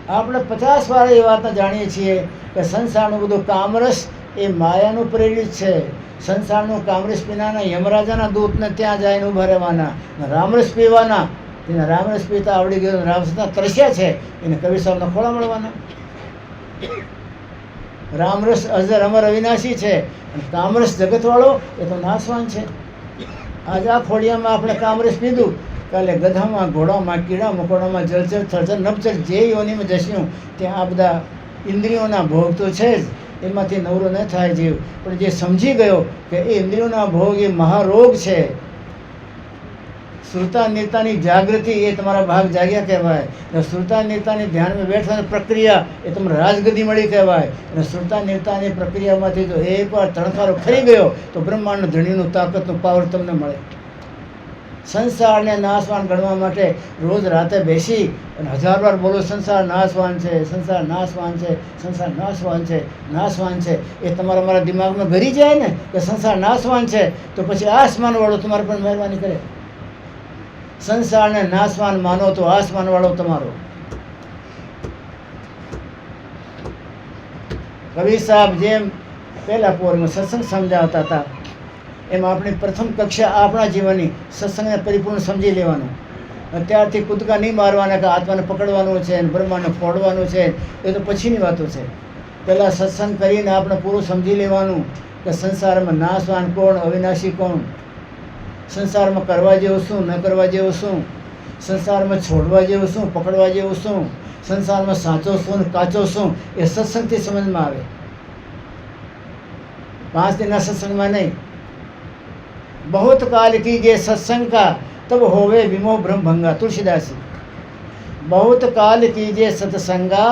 આપણે 50 વાર એ વાતને જાણીએ છીએ કે સંસારનું બધું કામરસ એ માયાનું પ્રેરિત છે. સંસારનું કામરસ પીનાના યમરાજાના દૂતને ત્યાં જઈને ઊભા રહેવાના, રામરસ પીવાના. એને રામરસ પીતા આવડી ગયો, રામરસના તરસ્યા છે, એને કવિ સાહેબના ખોળા મળવાના. રામરસ અજર અમર અવિનાશી છે અને કામરસ જગતવાળો એ તો નાશવાન છે. આજે આ ખોડિયામાં આપણે કામરસ પીધું, કાલે ગધામાં, ઘોડામાં, કીડા મકોડામાં, જળચર થળચર નભચર જે યોનીમાં જશું ત્યાં આ બધા ઇન્દ્રિયોના ભોગ તો છે જ, એમાંથી નવરો ન થાય જીવ. પણ જે સમજી ગયો કે એ ઇન્દ્રિયોના ભોગ એ મહારોગ છે, શ્રુતા નિરતાની જાગૃતિ એ તમારા ભાગ જાગ્યા કહેવાય. અને શ્રુતા નિરતાની ધ્યાનમાં બેઠવાની પ્રક્રિયા એ તમને રાજગદી મળી કહેવાય. અને શ્રુતા નિરતાની પ્રક્રિયામાંથી જો એકવાર તણકારો ખરી ગયો તો બ્રહ્માંડ ધણીનું તાકાતનું પાવર તમને મળે. સંસારને નાશવાન ગણવા માટે રોજ રાતે બેસી અને 1000 વાર બોલો સંસાર નાશવાન છે, સંસાર નાશવાન છે, સંસાર નાશવાન છે, નાશવાન છે. એ તમારા મારા દિમાગમાં ભરી જાય ને કે સંસાર નાશવાન છે, તો પછી આસમાનવાળો તમારા પર મહેરબાની કરે. સંસારને નાશવાન માનો તો આસમાનવાળો તમારો. કબીર સાહેબ જેમ પહેલા પોરમાં સત્સંગ સમજાવતા હતા, એમ આપણી પ્રથમ કક્ષા આપણા જીવનની સત્સંગને પરિપૂર્ણ સમજી લેવાનું. અત્યારથી કૂદકા નહીં મારવાના કે આત્માને પકડવાનું છે ને બ્રહ્માંડને ફોડવાનું છે, એ તો પછીની વાતો છે. પહેલાં સત્સંગ કરીને આપણે પૂરું સમજી લેવાનું કે સંસારમાં નાશવાન કોણ, અવિનાશી કોણ, સંસારમાં કરવા જેવું શું, ન કરવા જેવું શું, સંસારમાં છોડવા જેવું શું, પકડવા જેવું શું, સંસારમાં સાચો શું ને કાચો શું, એ સત્સંગથી સમજમાં આવે. 5 દિનના સત્સંગમાં નહીં. बहुत काल कीजिए सत्संग का तब होवे विमोह ब्रह्म भंगा. तुलसीदास. बहुत काल कीजिए सत्संगा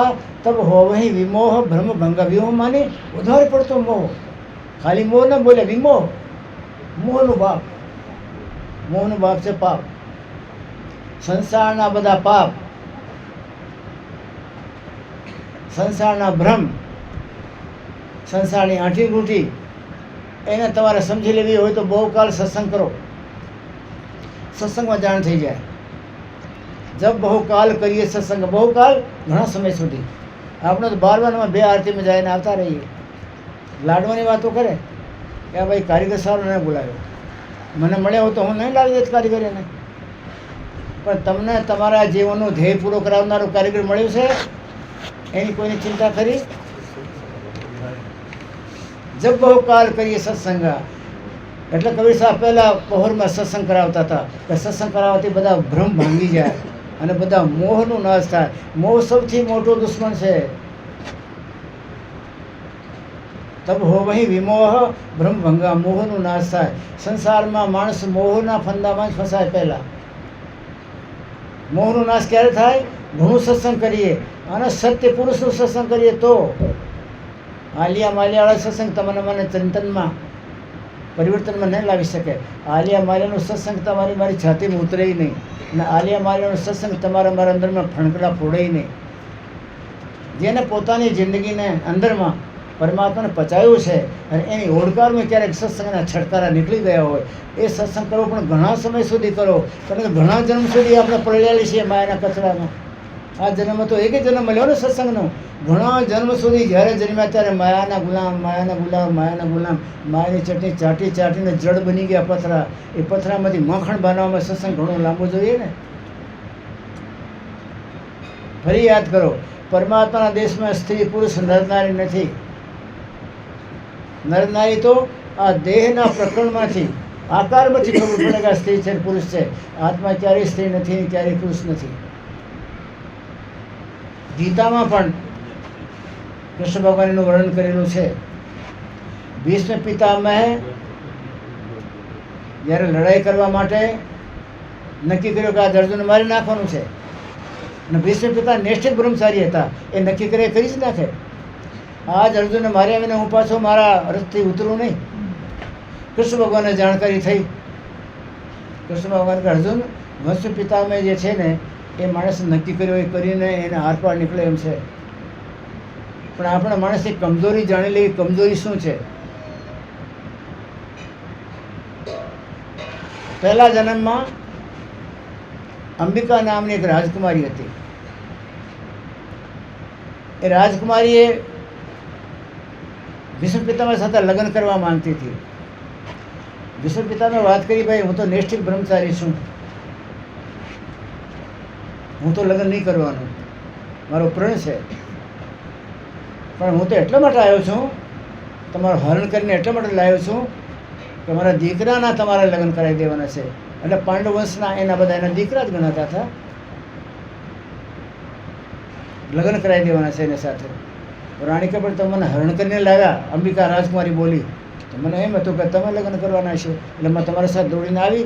तब होवे विमोह ब्रह्म भंगा. विमोह माने उधार પડતો મોહ. ખાલી મોહ ન બોલે, વિમોહ. મોહનો બાપ. મોહનો બાપ છે પાપ. સંસારના બધા પાપ, સંસારના ભ્રમ, સંસારની આંઠી ગૂંઠી, એને તમારે સમજી લેવી હોય તો બહુ કાલ સત્સંગ કરો. સત્સંગમાં જાણ થઈ જાય. જબ બહુ કાલ કરીએ સત્સંગ, બહુ કાલ ઘણા સમય સુધી. આપણે તો 12 2 આરતીમાં જઈને આવતા રહીએ. લાડવાની વાતો કરે કે આ ભાઈ કારીગર સારો નહીં બોલાવ્યો, મને મળ્યો હોય તો હું નહીં લાવી દેત કારીગર એને. પણ તમને તમારા જીવનનો ધ્યેય પૂરો કરાવનારો કારીગર મળ્યો છે, એની કોઈની ચિંતા કરી? જબ બહુ કાલ કરીએ સત્સંગ. એટલે કબીર સાહેબ પહેલાં પહોરમાં સત્સંગ કરાવતા હતા કે સત્સંગ કરાવવાથી બધા ભ્રમ ભાંગી જાય અને બધા મોહનો નાશ થાય. મોહ સૌથી મોટો દુશ્મન છે. તબ હો વહી વિમોહ બ્રહ્મ ભંગા. મોહનો નાશ થાય. સંસારમાં માણસ મોહના ફંદામાં જ ફસાય. પહેલાં મોહનો નાશ ક્યારે થાય? ઘણું સત્સંગ કરીએ અને સત્ય પુરુષનું સત્સંગ કરીએ તો. આલિયા માલિયાવાળા સત્સંગ તમને મને ચિંતનમાં પરિવર્તનમાં નહીં લાવી શકે. આલિયા માલિયાનો સત્સંગ તમારી મારી છાતીમાં ઉતરે નહીં, અને આલિયા માલિયાનો સત્સંગ તમારા મારા અંદરમાં ફણકડા ફોડે નહીં. જેને પોતાની જિંદગીને અંદરમાં પરમાત્માને પચાવ્યું છે અને એની ઓળખાણમાં ક્યારેક સત્સંગના છટકારા નીકળી ગયા હોય, એ સત્સંગ કરો, પણ ઘણા સમય સુધી કરો. કારણ કે ઘણા જન્મ સુધી આપણે પડેલી છીએ માયાના કચરામાં. આ જન્મ તો એક જ જન્મ મળ્યો ને સત્સંગનો. ઘણા જન્મ સુધી જ્યારે જન્મ્યા ત્યારે માયાના ગુલામ, માયાના ગુલામ, માયાના ગુલામ, માયાની ચટણી ચાટી ચાટીને જડ બની ગયા પથરા. એ પથરામાંથી મખણ બનાવવામાં સત્સંગ ઘણો લાંબો જોઈએ ને. ફરી યાદ કરો, પરમાત્માના દેશમાં સ્ત્રી પુરુષ નરનારી નથી. નરનારી તો આ દેહના પ્રકરણમાંથી, આકારમાંથી ખબર પડે કે આ સ્ત્રી છે પુરુષ છે. આત્મા ક્યારેય સ્ત્રી નથી, ક્યારેય પુરુષ નથી. ગીતામાં પણ કૃષ્ણ ભગવાનનું વર્ણન કરેલું છે. ભીષ્મ પિતામહે જ્યારે લડાઈ કરવા માટે નક્કી કર્યું કે આ અર્જુનને મારી નાખવાનું છે, અને ભીષ્મ પિતા નિષ્ઠિત બ્રહ્મચારી હતા. એ નક્કી કરે કરી જ નાખે. આજ અર્જુનને માર્યા વિના હું પાછો મારા રથથી ઉતરું નહીં. કૃષ્ણ ભગવાનને જાણકારી થઈ. કૃષ્ણ ભગવાન કે અર્જુન, ભીષ્મ પિતામહ જે છે ને એ માણસ નક્કી કર્યો એ કરીને એને આરપાર નીકળે એમ છે. પણ આપણા માણસની કમજોરી જાણી લેવી. કમજોરી શું છે? પહેલા જન્મમાં અંબિકા નામની એક રાજકુમારી હતી. એ રાજકુમારીએ ભીષ્મ પિતામહ સાથે લગ્ન કરવા માંગતી હતી. ભીષ્મ પિતામહે વાત કરી, ભાઈ હું તો નિષ્ઠિત બ્રહ્મચારી છું, હું તો લગ્ન નહીં કરવાનું, મારો પ્રણ છે. પણ હું તો એટલા માટે આવ્યો છું, તમારું હરણ કરીને એટલા માટે લાવ્યો છું કે મારા દીકરાના તમારા લગ્ન કરાવી દેવાના છે. એટલે પાંડવ વંશના એના બધા એના દીકરા જ ગણાતા હતા. લગ્ન કરાવી દેવાના છે એની સાથે. રાણી કે પણ તમે મને હરણ કરીને લાવ્યા, અંબિકા રાજકુમારી બોલી. તો મને એમ હતું કે તમે લગ્ન કરવાના છો, એટલે મેં તમારા સાથે દોડીને આવી.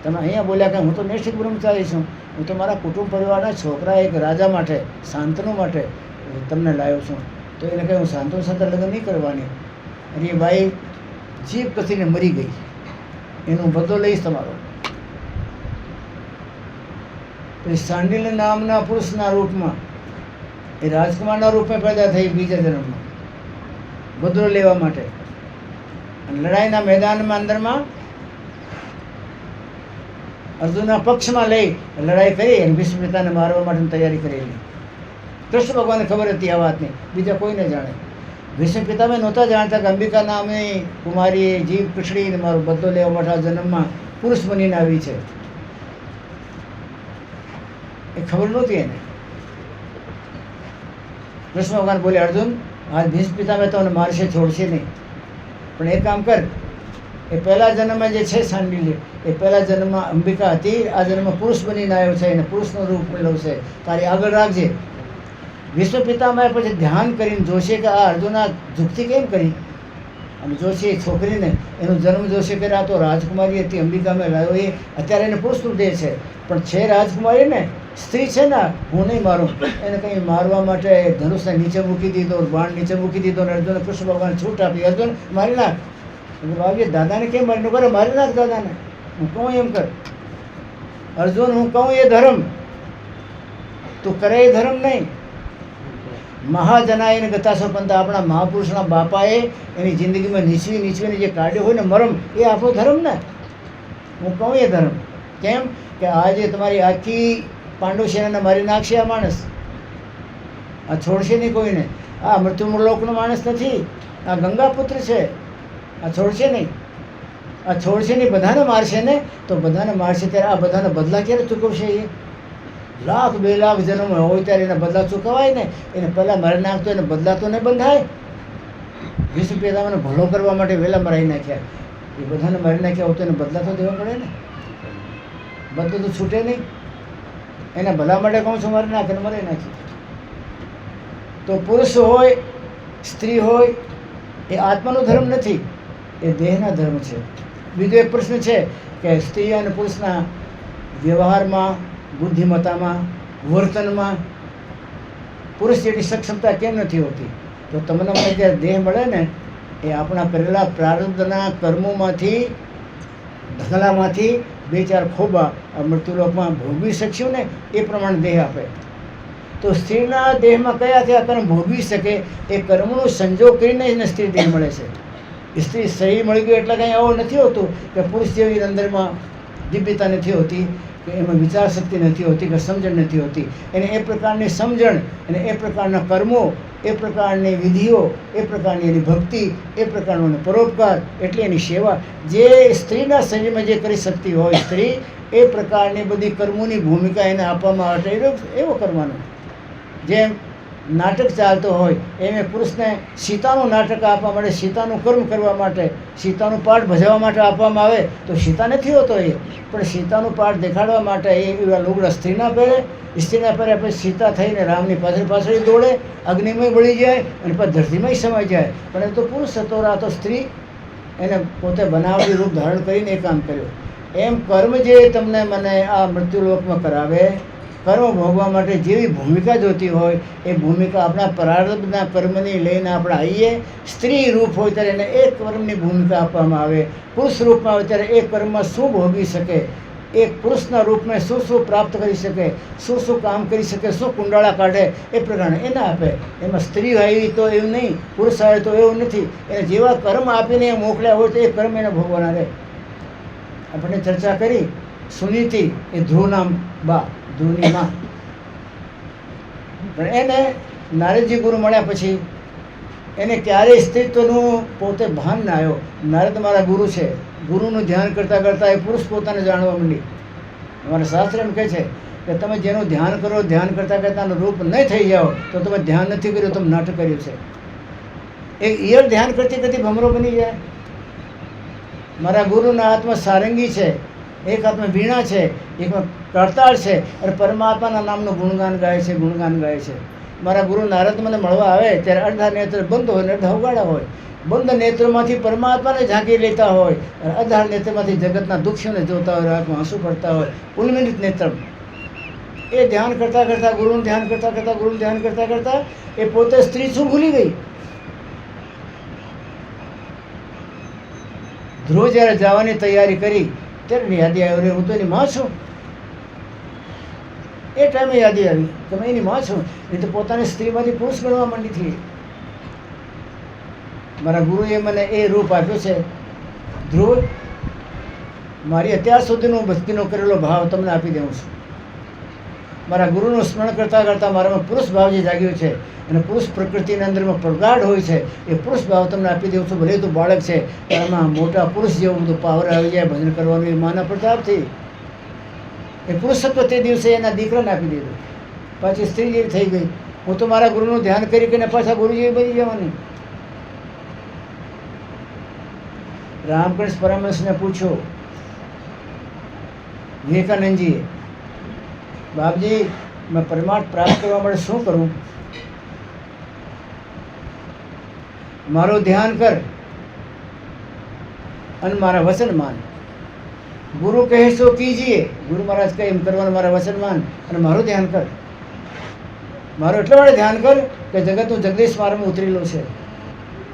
તમે અહીંયા બોલ્યા કે હું તો નિશ્ચિત બ્રહ્મચારી છું, હું તો મારા કુટુંબ પરિવારના છોકરા એક રાજા માટે, શાંતનુ માટે તમને લાવ્યો છું. તો એને કહે હું શાંતનુ સાથે લગ્ન નહીં કરવાની. અને એ બાઈ જીભ કસીને મરી ગઈ. એનો બદલો લઈશ તમારો. તો એ સાંડિલ્ય નામના પુરુષના રૂપમાં એ રાજકુમારના રૂપે પેદા થઈ બીજા જન્મમાં બદલો લેવા માટે. અને લડાઈના મેદાનમાં અંદરમાં અર્જુનના પક્ષમાં લઈ લડાઈ કરી અને ભીષ્મ પિતાને મારવા માટેની તૈયારી કરેલી. કૃષ્ણ ભગવાનને ખબર હતી આ વાતની, બીજા કોઈ ન જાણે. ભીષ્મ પિતામે નહોતા જાણતા કે અંબિકા નામની કુમારી જીવ કૃષ્ણીને મારો બદલો લેવા માટે આ જન્મમાં પુરુષ બનીને આવી છે, એ ખબર નહોતી એને. કૃષ્ણ ભગવાન બોલે, અર્જુન આજ ભીષ્મ પિતામે તમને મારશે, છોડશે નહીં, પણ એક કામ કર, એ પહેલા જન્મમાં જે છે સાંડિલ્ય, એ પહેલા જન્મમાં અંબિકા હતી, આ જન્મમાં પુરુષ બનીને આવ્યો છે, એને પુરુષનું રૂપ મળ્યું છે, તારી આગળ રાખજે. વિશ્વ પિતામહે પછી ધ્યાન કરીને જોશે કે આ અર્જુન આ ઝુકતી કેમ કરી, અને જોશે એ છોકરીને એનો જન્મ જોશે કે આ તો રાજકુમારી હતી, અંબિકામાં લાવ્યો, એ અત્યારે એને પુરુષનું દેહ છે, પણ છે રાજકુમારી ને, સ્ત્રી છે ને, હું નહીં મારું. એને કંઈ મારવા માટે ધનુષને નીચે મૂકી દીધો, બાણ નીચે મૂકી દીધો, અને અર્જુન કૃષ્ણ ભગવાન છૂટ આપી, અર્જુન મારી નાખ. બાબી દાદાને કેમ મારી કરે, મારી નાખ દાદાને, હું કહું એમ કર. અર્જુન હું કહું એ ધર્મ, તું કરે એ ધર્મ નહીં. મહાજનાયને ગતાસો પંથા, આપણા મહાપુરુષના બાપાએ એની જિંદગીમાં નીચવીને જે કાઢ્યો હોય ને મરમ, એ આપણો ધર્મ ને. હું કહું એ ધર્મ. કેમ કે આજે તમારી આખી પાંડુ સેનાને મારી નાખશે આ માણસ, આ છોડશે નહીં કોઈને. આ મૃત્યુલોકનો માણસ નથી, આ ગંગાપુત્ર છે, આ છોડશે નહીં. આ છોડશે નહીં, બધાને મારશે ને, તો બધાને મારશે ત્યારે આ બધાને બદલા ક્યારે ચૂકવશે? એ લાખ 2 લાખ જન્મ હોય ત્યારે એને બદલા ચૂકવાય ને. એને પહેલાં મારી નાખતો એને બદલા તો નહીં બંધાય. ભીષ્મ પિતામહને ભલો કરવા માટે વહેલા મરાઈ નાખ્યા, એ બધાને મારી નાખ્યા હોય તો એને બદલા તો દેવા પડે ને, બદલો તો છૂટે નહીં. એને ભલા માટે કહું છું, મારી નાખે મરાઈ નાખી. તો પુરુષ હોય સ્ત્રી હોય એ આત્માનો ધર્મ નથી, એ દેહના ધર્મ છે. બીજો એક પ્રશ્ન છે કે સ્ત્રી અને પુરુષના વ્યવહારમાં, બુદ્ધિમત્તામાં, વર્તનમાં પુરુષ જેટલી સક્ષમતા કેમ નથી હોતી? તો તમને મને જ્યારે દેહ મળે ને, એ આપણા કરેલા પ્રારબ્ધના કર્મોમાંથી, ઢગલામાંથી 2-4 ખોબા આ મૃત્યુલોકમાં ભોગવી શકશું ને, એ પ્રમાણે દેહ આપે. તો સ્ત્રીના દેહમાં કયા કયા કર્મ ભોગવી શકે, એ કર્મનો સંજોગ કરીને એને સ્ત્રી દેહ મળે છે. સ્ત્રી શરીર મળી ગયું એટલે કંઈ આવું નથી હોતું કે પુરુષ જેવી અંદરમાં દિવ્યતા નથી હોતી, કે એમાં વિચાર શક્તિ નથી હોતી, કે સમજણ નથી હોતી. એને એ પ્રકારની સમજણ, અને એ પ્રકારના કર્મો, એ પ્રકારની વિધિઓ, એ પ્રકારની એની ભક્તિ, એ પ્રકારનો એનો પરોપકાર, એટલે એની સેવા જે સ્ત્રીના શરીરમાં જે કરી શકતી હોય સ્ત્રી, એ પ્રકારની બધી કર્મોની ભૂમિકા એને આપવામાં આવે એવો કરવાનો. જેમ નાટક ચાલતો હોય એમ પુરુષને સીતાનું નાટક આપવા માટે, સીતાનું કર્મ કરવા માટે, સીતાનું પાઠ ભજવવા માટે આપવામાં આવે તો સીતા નથી હોતો એ, પણ સીતાનું પાઠ દેખાડવા માટે એ એવા લુગડા સ્ત્રીના પહેરે, સ્ત્રીના પહેરે પછી સીતા થઈને રામની પાછળ દોડે, અગ્નિમય બળી જાય અને પછી ધરતીમાં સમાઈ જાય. પણ એ તો પુરુષ હતો, આ તો સ્ત્રી એને પોતે બનાવટી રૂપ ધારણ કરીને એ કામ કર્યું. એમ કર્મ જે તમને મને આ મૃત્યુલોકમાં કરાવે, કર્મ ભોગવા માટે જેવી ભૂમિકા જોતી હોય એ ભૂમિકા આપણા પ્રારબ્ધના કર્મની લઈને આપણે આવીએ. સ્ત્રી રૂપ હોય ત્યારે એને એક કર્મની ભૂમિકા આપવામાં આવે, પુરુષ રૂપમાં હોય ત્યારે એ કર્મમાં શું ભોગવી શકે, એક પુરુષના રૂપમાં શું શું પ્રાપ્ત કરી શકે, શું શું કામ કરી શકે, શું કુંડાળા કાઢે, એ પ્રકારે એને આપે. એમાં સ્ત્રી આવી તો એવું નહીં, પુરુષ આવે તો એવું નથી. એને જેવા કર્મ આપીને એ મોકલ્યા હોય તો એ કર્મ એને ભોગવાના રહે. આપણે ચર્ચા કરી સુનીતિ, એ ધ્રુવ નામ બા, ધ્રુવની માં. પણ એને નારદજી ગુરુ મળ્યા પછી એને ક્યારેય સ્ત્રીત્વનું પોતે ભાન ના આવ્યો. નારદ મારા ગુરુ છે, ગુરુનું ધ્યાન કરતાં કરતાં એ પુરુષ પોતાને જાણવા માંડી. અમારા શાસ્ત્ર એમ કહે છે કે તમે જેનું ધ્યાન કરો, ધ્યાન કરતાં કરતાં રૂપ નહીં થઈ જાઓ તો તમે ધ્યાન નથી કર્યું, તમે નાટક કર્યું છે. એક ઈયળ ધ્યાન કરતી કરતી ભમરો બની જાય. મારા ગુરુના હાથમાં સારંગી છે, એક હાથમાં વીણા છે, એકમાં કરતાળ છે, અને પરમાત્માના નામનું ગુણગાન ગાય છે, ગુણગાન ગાય છે. મારા ગુરુ નારદ મને મળવા આવે ત્યારે અડધા નેત્ર બંધ હોય ને અડધા ઉગાડા હોય. બંધ નેત્રમાંથી પરમાત્માને ઝાંકી લેતા હોય, અને અડધા નેત્રમાંથી જગતના દુઃખીઓને જોતા હોય, આંખમાં આંસુ પડતા હોય. ઉન્મિલિત નેત્ર. એ ધ્યાન કરતાં કરતાં, ગુરુનું ધ્યાન કરતાં કરતાં, ગુરુનું ધ્યાન કરતાં કરતાં એ પોતે સ્ત્રી શું ભૂલી ગઈ. ધ્રુવ જ્યારે જવાની તૈયારી કરી ત્યારે યાદી આવ્યો, હું તો એની માં છું. એ ટાઈમે યાદી આવી કે મેં એની માં છું. એ તો પોતાની સ્ત્રીમાંથી પુરુષ ગણવા માંડી હતી. મારા ગુરુએ મને એ રૂપ આપ્યું છે. ધ્રુવ, મારી અત્યાર સુધીનો ભક્તિનો કરેલો ભાવ તમને આપી દઉં છું. મારા ગુરુનું સ્મરણ કરતાં કરતાં મારામાં પુરુષ ભાવ જે જાગ્યો છે અને પુરુષ પ્રકૃતિની અંદરમાં પ્રગાઢ હોય છે એ પુરુષ ભાવ તમને આપી દઉં છું. ભલે તું બાળક છે, તારામાં મોટા પુરુષ જેવું બધું પાવર આવી જાય ભજન કરવાનું એ માના પ્રતાપથી. એ પુરુષત્વ તે દિવસે એના દીકરાને આપી દીધું. પાછી સ્ત્રી જેવી થઈ ગઈ. હું તો મારા ગુરુનું ધ્યાન કરી કરીને પાછા ગુરુ જેવી બની જવાની. રામકૃષ્ણ પરમહંસને પૂછ્યું વિવેકાનંદજીએ, બાપજી મેં પરમાર્થ પ્રાપ્ત કરવા માટે શું કરું? મારું ધ્યાન કર અને મારા વચન માન. ગુરુ કહે તો કીજીએ. ગુરુ મહારાજ કહે એમ કરવાનું, મારા વચન માન અને મારું ધ્યાન કર. મારું એટલા માટે ધ્યાન કર કે જગતનું જગદીશ મારામાં ઉતરેલો છે.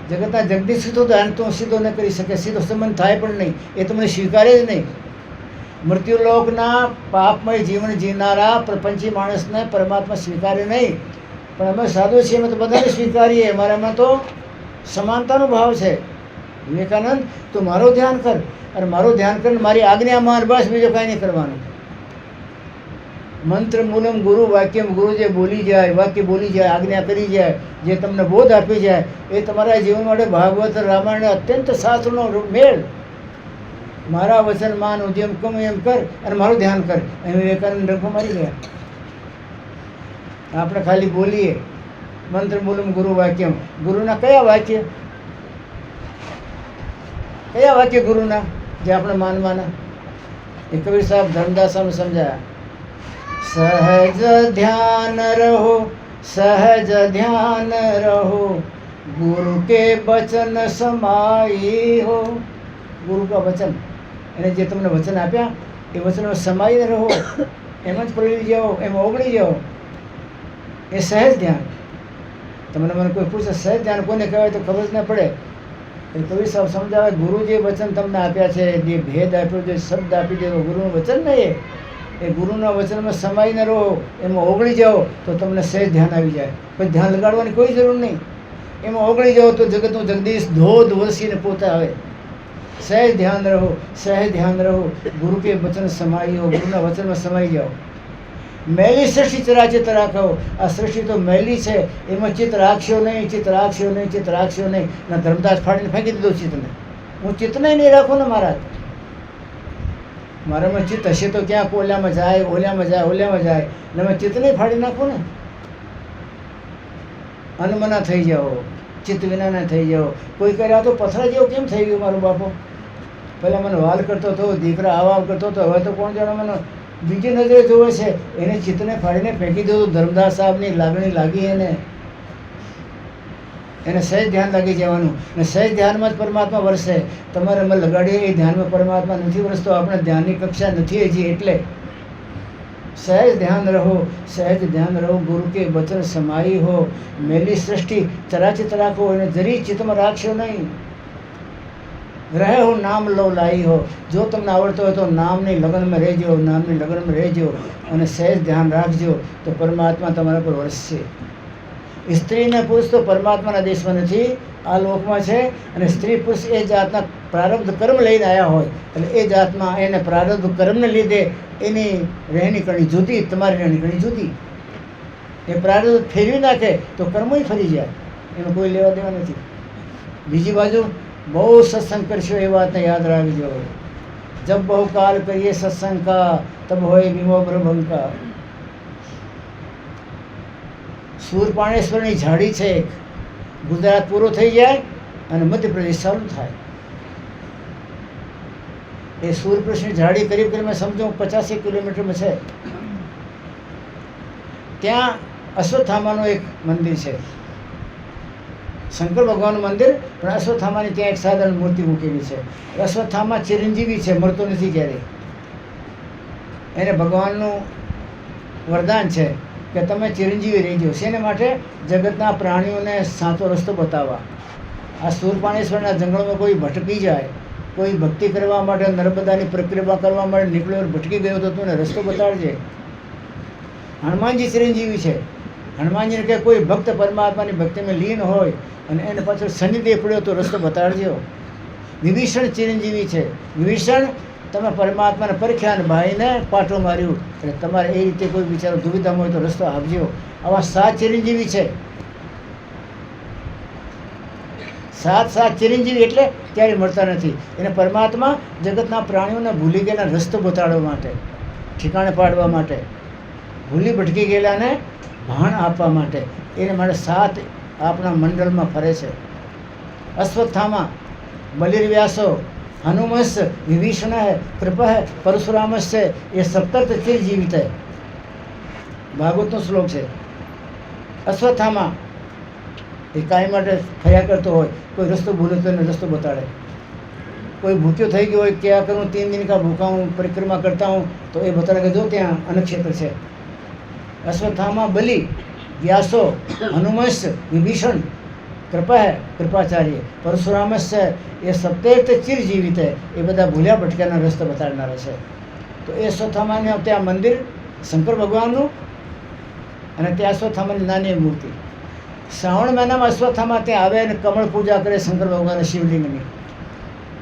જગતના જગદીશ સીધો ધ્યાન તો સીધો ન કરી શકે, સીધો સંબંધ થાય પણ નહીં. એ તમને સ્વીકારે જ નહીં. મૃત્યુલોકના પાપમય જીવન જીવનારા પ્રપંચી માણસને પરમાત્મા સ્વીકારે નહીં. પણ અમે સાધુ છીએ, અમે તો બધાને સ્વીકારીએ. અમારામાં તો સમાનતાનો ભાવ છે. વિવેકાનંદ, તું મારું ધ્યાન કર અને મારું ધ્યાન કરીને મારી આજ્ઞા માન, બસ બીજું કાંઈ નહીં કરવાનું. મંત્ર મૂલમ ગુરુ વાક્યમ, ગુરુ જે બોલી જાય, વાક્ય બોલી જાય, આજ્ઞા કરી જાય, જે તમને બોધ આપી જાય, એ તમારા જીવન માટે ભાગવત રામાયણ અત્યંત શાસ્ત્રનો મેળ. મારા વચન માન, હું જેમ કહું એમ કર અને મારું ધ્યાન કર. અહીં વિવેકાનંદ ડંકો મારી ગયા. આપણે ખાલી બોલીએ મંત્ર મૂલમ ગુરુ વાક્યમ. ગુરુના કયા વાક્ય? કયા વાક્ય ગુરુના જે આપણે માનવાના? એ કબીર સાહેબ ધર્મદાસાનું સમજાયા. સહજ ધ્યાન રહો, સહજ ધ્યાન રહો, ગુરુ કે વચન સમાઈ હો. ગુરુ કા વચન, એને જે તમને વચન આપ્યા એ વચનમાં સમાઈને રહો, એમ જ પલળી જાઓ, એમાં ઓગળી જાઓ. એ સહેજ ધ્યાન. તમને મને કોઈ પૂછે સહેજ ધ્યાન કોને કહેવાય તો ખબર જ ન પડે. એ કવિ સાહેબ સમજાવે, ગુરુ જે વચન તમને આપ્યા છે, જે ભેદ આપ્યો, જે શબ્દ આપી દીધો, ગુરુનું વચન નહીં, એ ગુરુના વચનમાં સમાઈને રહો, એમાં ઓગળી જાઓ તો તમને સહેજ ધ્યાન આવી જાય. પછી ધ્યાન લગાડવાની કોઈ જરૂર નહીં. એમાં ઓગળી જાઓ તો જગતનું જગદીશ ધોધ વરસીને પોતે આવે. સહેજ ધ્યાન રહો, સહેજ ધ્યાન રહો, ગુરુ કે વચન સમાઈ હો. ગુરુના વચનમાં સમાઈ જાઓ. મેલી સૃષ્ટિ ચરાચિત રાખો. આ સૃષ્ટિ તો મેલી છે, એમાં ચિત્ત રાખશો નહીં, ચિત્ત રાખશો નહીં, ચિત્ત રાખશો નહીં. ના ધર્મદાસ ફાડીને ફેંકી દીધો ચિત્તને. હું ચિત્તને નહીં રાખું ને મહારાજ. મારામાં ચિત્ત હશે તો ક્યાંક ઓલામાં જાય, ઓલામાં જાય, ઓલામાં જાય. એટલે મેં ચિત્તને ફાડી નાખું ને. અનમના થઈ જાઓ, ચિત્ત વિનાના થઈ જાઓ. કોઈ કર્યા તો પથરા જેવો કેમ થઈ ગયો મારો બાપો? પહેલાં મને વાલ કરતો હતો, દીકરા આવા કરતો હતો, હવે તો કોણ જાણે મને બીજી નજરે જોવે છે. એને ચિત્તને ફાડીને ફેંકી દીધું. ધર્મદાસ સાહેબની લાગણી લાગી એને સહેજ ધ્યાન લાગી જવાનું. અને સહેજ ધ્યાનમાં જ પરમાત્મા વરસે. તમારે અમે લગાડીએ એ ધ્યાનમાં પરમાત્મા નથી વરસતો. આપણે ધ્યાનની કક્ષા નથી હજી. એટલે સહેજ ધ્યાન રહો, સહેજ ધ્યાન રહો, ગુરુ કે વચન સમાઈ હો. મેલી સૃષ્ટિ ચરાચિત રાખો, એને જરી ચિત્તમાં રાખશો નહીં. રહે હો નામ લો લાઈ હો. જો તમને આવડતો હોય તો નામની લગ્નમાં રહેજો, નામની લગ્નમાં રહેજો અને સહેજ ધ્યાન રાખજો તો પરમાત્મા તમારા પર વરસશે. સ્ત્રી અને પુરુષ તો પરમાત્માના દેશમાં નથી, આ લોકમાં છે. અને સ્ત્રી પુરુષ એ જાતના પ્રારબ્ધ કર્મ લઈને આવ્યા હોય એટલે એ જાતમાં એને પ્રારબ્ધ કર્મને લીધે એની રહેણી કરણી જુદી, તમારી રહેણી કરણી જુદી. એ પ્રારબ્ધ ફેરવી નાખે તો કર્મોય ફરી જાય, એનો કોઈ લેવા દેવા નથી. બીજી બાજુ બહુ સત્સંગ કરશો એ વાતને યાદ રાખજો. જબ બહુ કાલ કરીએ સત્સંગ કા, તબ હોય વિમો બ્રહ્મંકા. સૂરપાણેશ્વરની ઝાડી છે, ગુજરાત પૂરું થઈ જાય અને મધ્યપ્રદેશ ચાલુ થાય. એ સૂરપુરુષની ઝાડી કરીબ કરી મેં સમજો 85 કિલોમીટરમાં છે. ત્યાં અશ્વત્થામાનું એક મંદિર છે, શંકર ભગવાનનું મંદિર, પણ અશ્વત્થામાની ત્યાં એક સાધારણ મૂર્તિ મૂકેલી છે. અશ્વત્થામા ચિરંજીવી છે, મળતો નથી ક્યારેય. એને ભગવાનનું વરદાન છે કે તમે ચિરંજીવી રહીજો. શેને માટે? જગતના પ્રાણીઓને સાચો રસ્તો બતાવવા. આ સૂરપાણેશ્વરના જંગલમાં કોઈ ભટકી જાય, કોઈ ભક્તિ કરવા માટે, નર્મદાની પ્રક્રિયા કરવા માટે નીકળ્યો, ભટકી ગયો તો તું રસ્તો બતાડજે. હનુમાનજી ચિરંજીવી છે. હનુમાનજીને કે કોઈ ભક્ત પરમાત્માની ભક્તિમાં લીન હોય અને એને પાછળ શનિદેવ પડ્યો તો રસ્તો બતાડજો. વિભીષણ ચિરંજીવી છે. વિભીષણ તમે પરમાત્માને પરીખ્યા અને ભાઈને પાટો માર્યું, એટલે તમારે એ રીતે કોઈ વિચારો દુવિધામાં હોય તો રસ્તો આપજો. આવા 7 ચિરંજીવી છે. 7 ચિરંજીવી એટલે ક્યારેય મળતા નથી. એને પરમાત્મા જગતના પ્રાણીઓને ભૂલી ગયેલા રસ્તો બતાડવા માટે, ઠેકાણે પાડવા માટે, ભૂલી ભટકી ગયેલાને ભાન આપવા માટે, એને માટે 7 આપણા મંડળમાં ફરે છે. અશ્વત્થામા, બલિર્વ્યાસો, हनुमंस, विभीषण है, कृपा है, परशुरामस है, ये सप्तर्थ चिरजीवित है. भागवतનો શ્લોક છે. અશ્વત્થામા એ કાંઈ માટે ફર્યા કરતો હોય, કોઈ રસ્તો ભૂલે તો એને રસ્તો બતાડે. કોઈ ભૂખ્યો થઈ ગયો હોય, क्या करूँ 3 दिन का भूखा हूँ, परिक्रमा करता हूँ, तो એ બતાડે કે જો ત્યાં અન્નક્ષેત્ર છે. અશ્વત્થામા, બલિ, વ્યાસો, હનુમંસ, વિભીષણ, कृपा है, कृपाचार्य, परशुरामस છે, એ સપ્તેર્થ ચિરજીવિત છે. એ બધા ભૂલ્યા ભટક્યાના રસ્તો બતાડનારા છે. તો એ અશ્વત્થામાને ત્યાં મંદિર શંકર ભગવાનનું, અને ત્યાં અશ્વત્થામાની નાની મૂર્તિ. શ્રાવણ મહિનામાં અશ્વત્થામા ત્યાં આવે અને કમળ પૂજા કરે શંકર ભગવાન શિવલિંગની.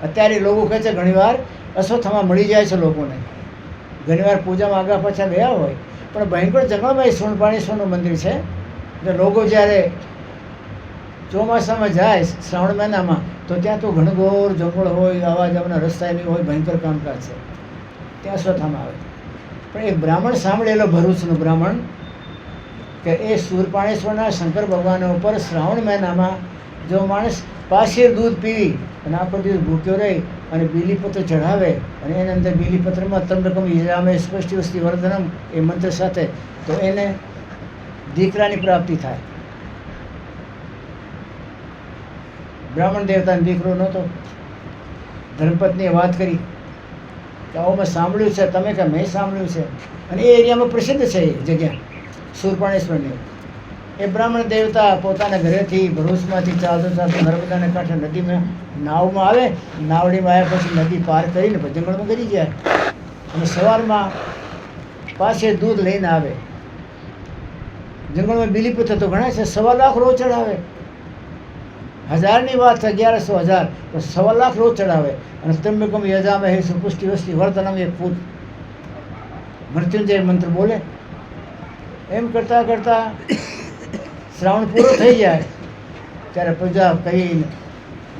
અત્યારે લોકો કહે છે ઘણીવાર અશ્વત્થામા મળી જાય છે લોકોને, ઘણીવાર પૂજામાં આગા પાછા ગયા હોય, પણ ભયંકર જંગલમાં એ સોનપાણેશ્વરનું મંદિર છે. એટલે લોકો જ્યારે ચોમાસામાં જાય શ્રાવણ મહિનામાં તો ત્યાં તો ઘનઘોર જંગલ હોય, આવા જવાના રસ્તા નહીં હોય, ભયંકર કામકાજ છે. ત્યાં અશ્વત્થામા આવે. પણ એક બ્રાહ્મણ સાંભળેલો, ભરૂચનો બ્રાહ્મણ, કે એ શૂરપાણેશ્વરના શંકર ભગવાન ઉપર શ્રાવણ મહિનામાં જો માણસ પાછીર દૂધ પીવી અને આખો દિવસ ભૂખ્યો રહી અને બીલીપત્ર ચઢાવે અને એની અંદર બીલીપત્રમાં ત્રંબકમ યજામે સ્પષ્ટિવસ્તિ વર્ધનમ એ મંત્ર સાથે, તો એને દીકરાની પ્રાપ્તિ થાય. બ્રાહ્મણ દેવતાને દીકરો નહોતો. ધર્મપત્નીએ વાત કરી કે આવું મેં સાંભળ્યું છે. તમે કે મેં સાંભળ્યું છે. અને એ એરિયામાં પ્રસિદ્ધ છે એ જગ્યા શૂરપાણેશ્વરની. એ બ્રાહ્મણ દેવતા પોતાના ઘરેથી ભરૂચમાંથી ચાલતો ચાલતો નર્મદાને કાંઠે નદીમાં નાવમાં આવે. નાવડીમાં આવ્યા પછી નદી પાર કરીને જંગલમાં ગરી જાય અને સવારમાં પાસે દૂધ લઈને આવે. જંગલમાં બીલીપત્ર તો ઘણા છે, 1.25 લાખ રોજ ચડાવે. 1000ની વાત 1100 તો 1.25 લાખ રોજ ચડાવે. અને ત્રંબકમ યજામે હે સુપુષ્ટિ વસ્તી વર્તનમ એ પૂત મૃત્યુંજય મંત્ર બોલે. એમ કરતાં કરતાં શ્રાવણ પૂરો થઈ જાય ત્યારે પૂજા કરીને,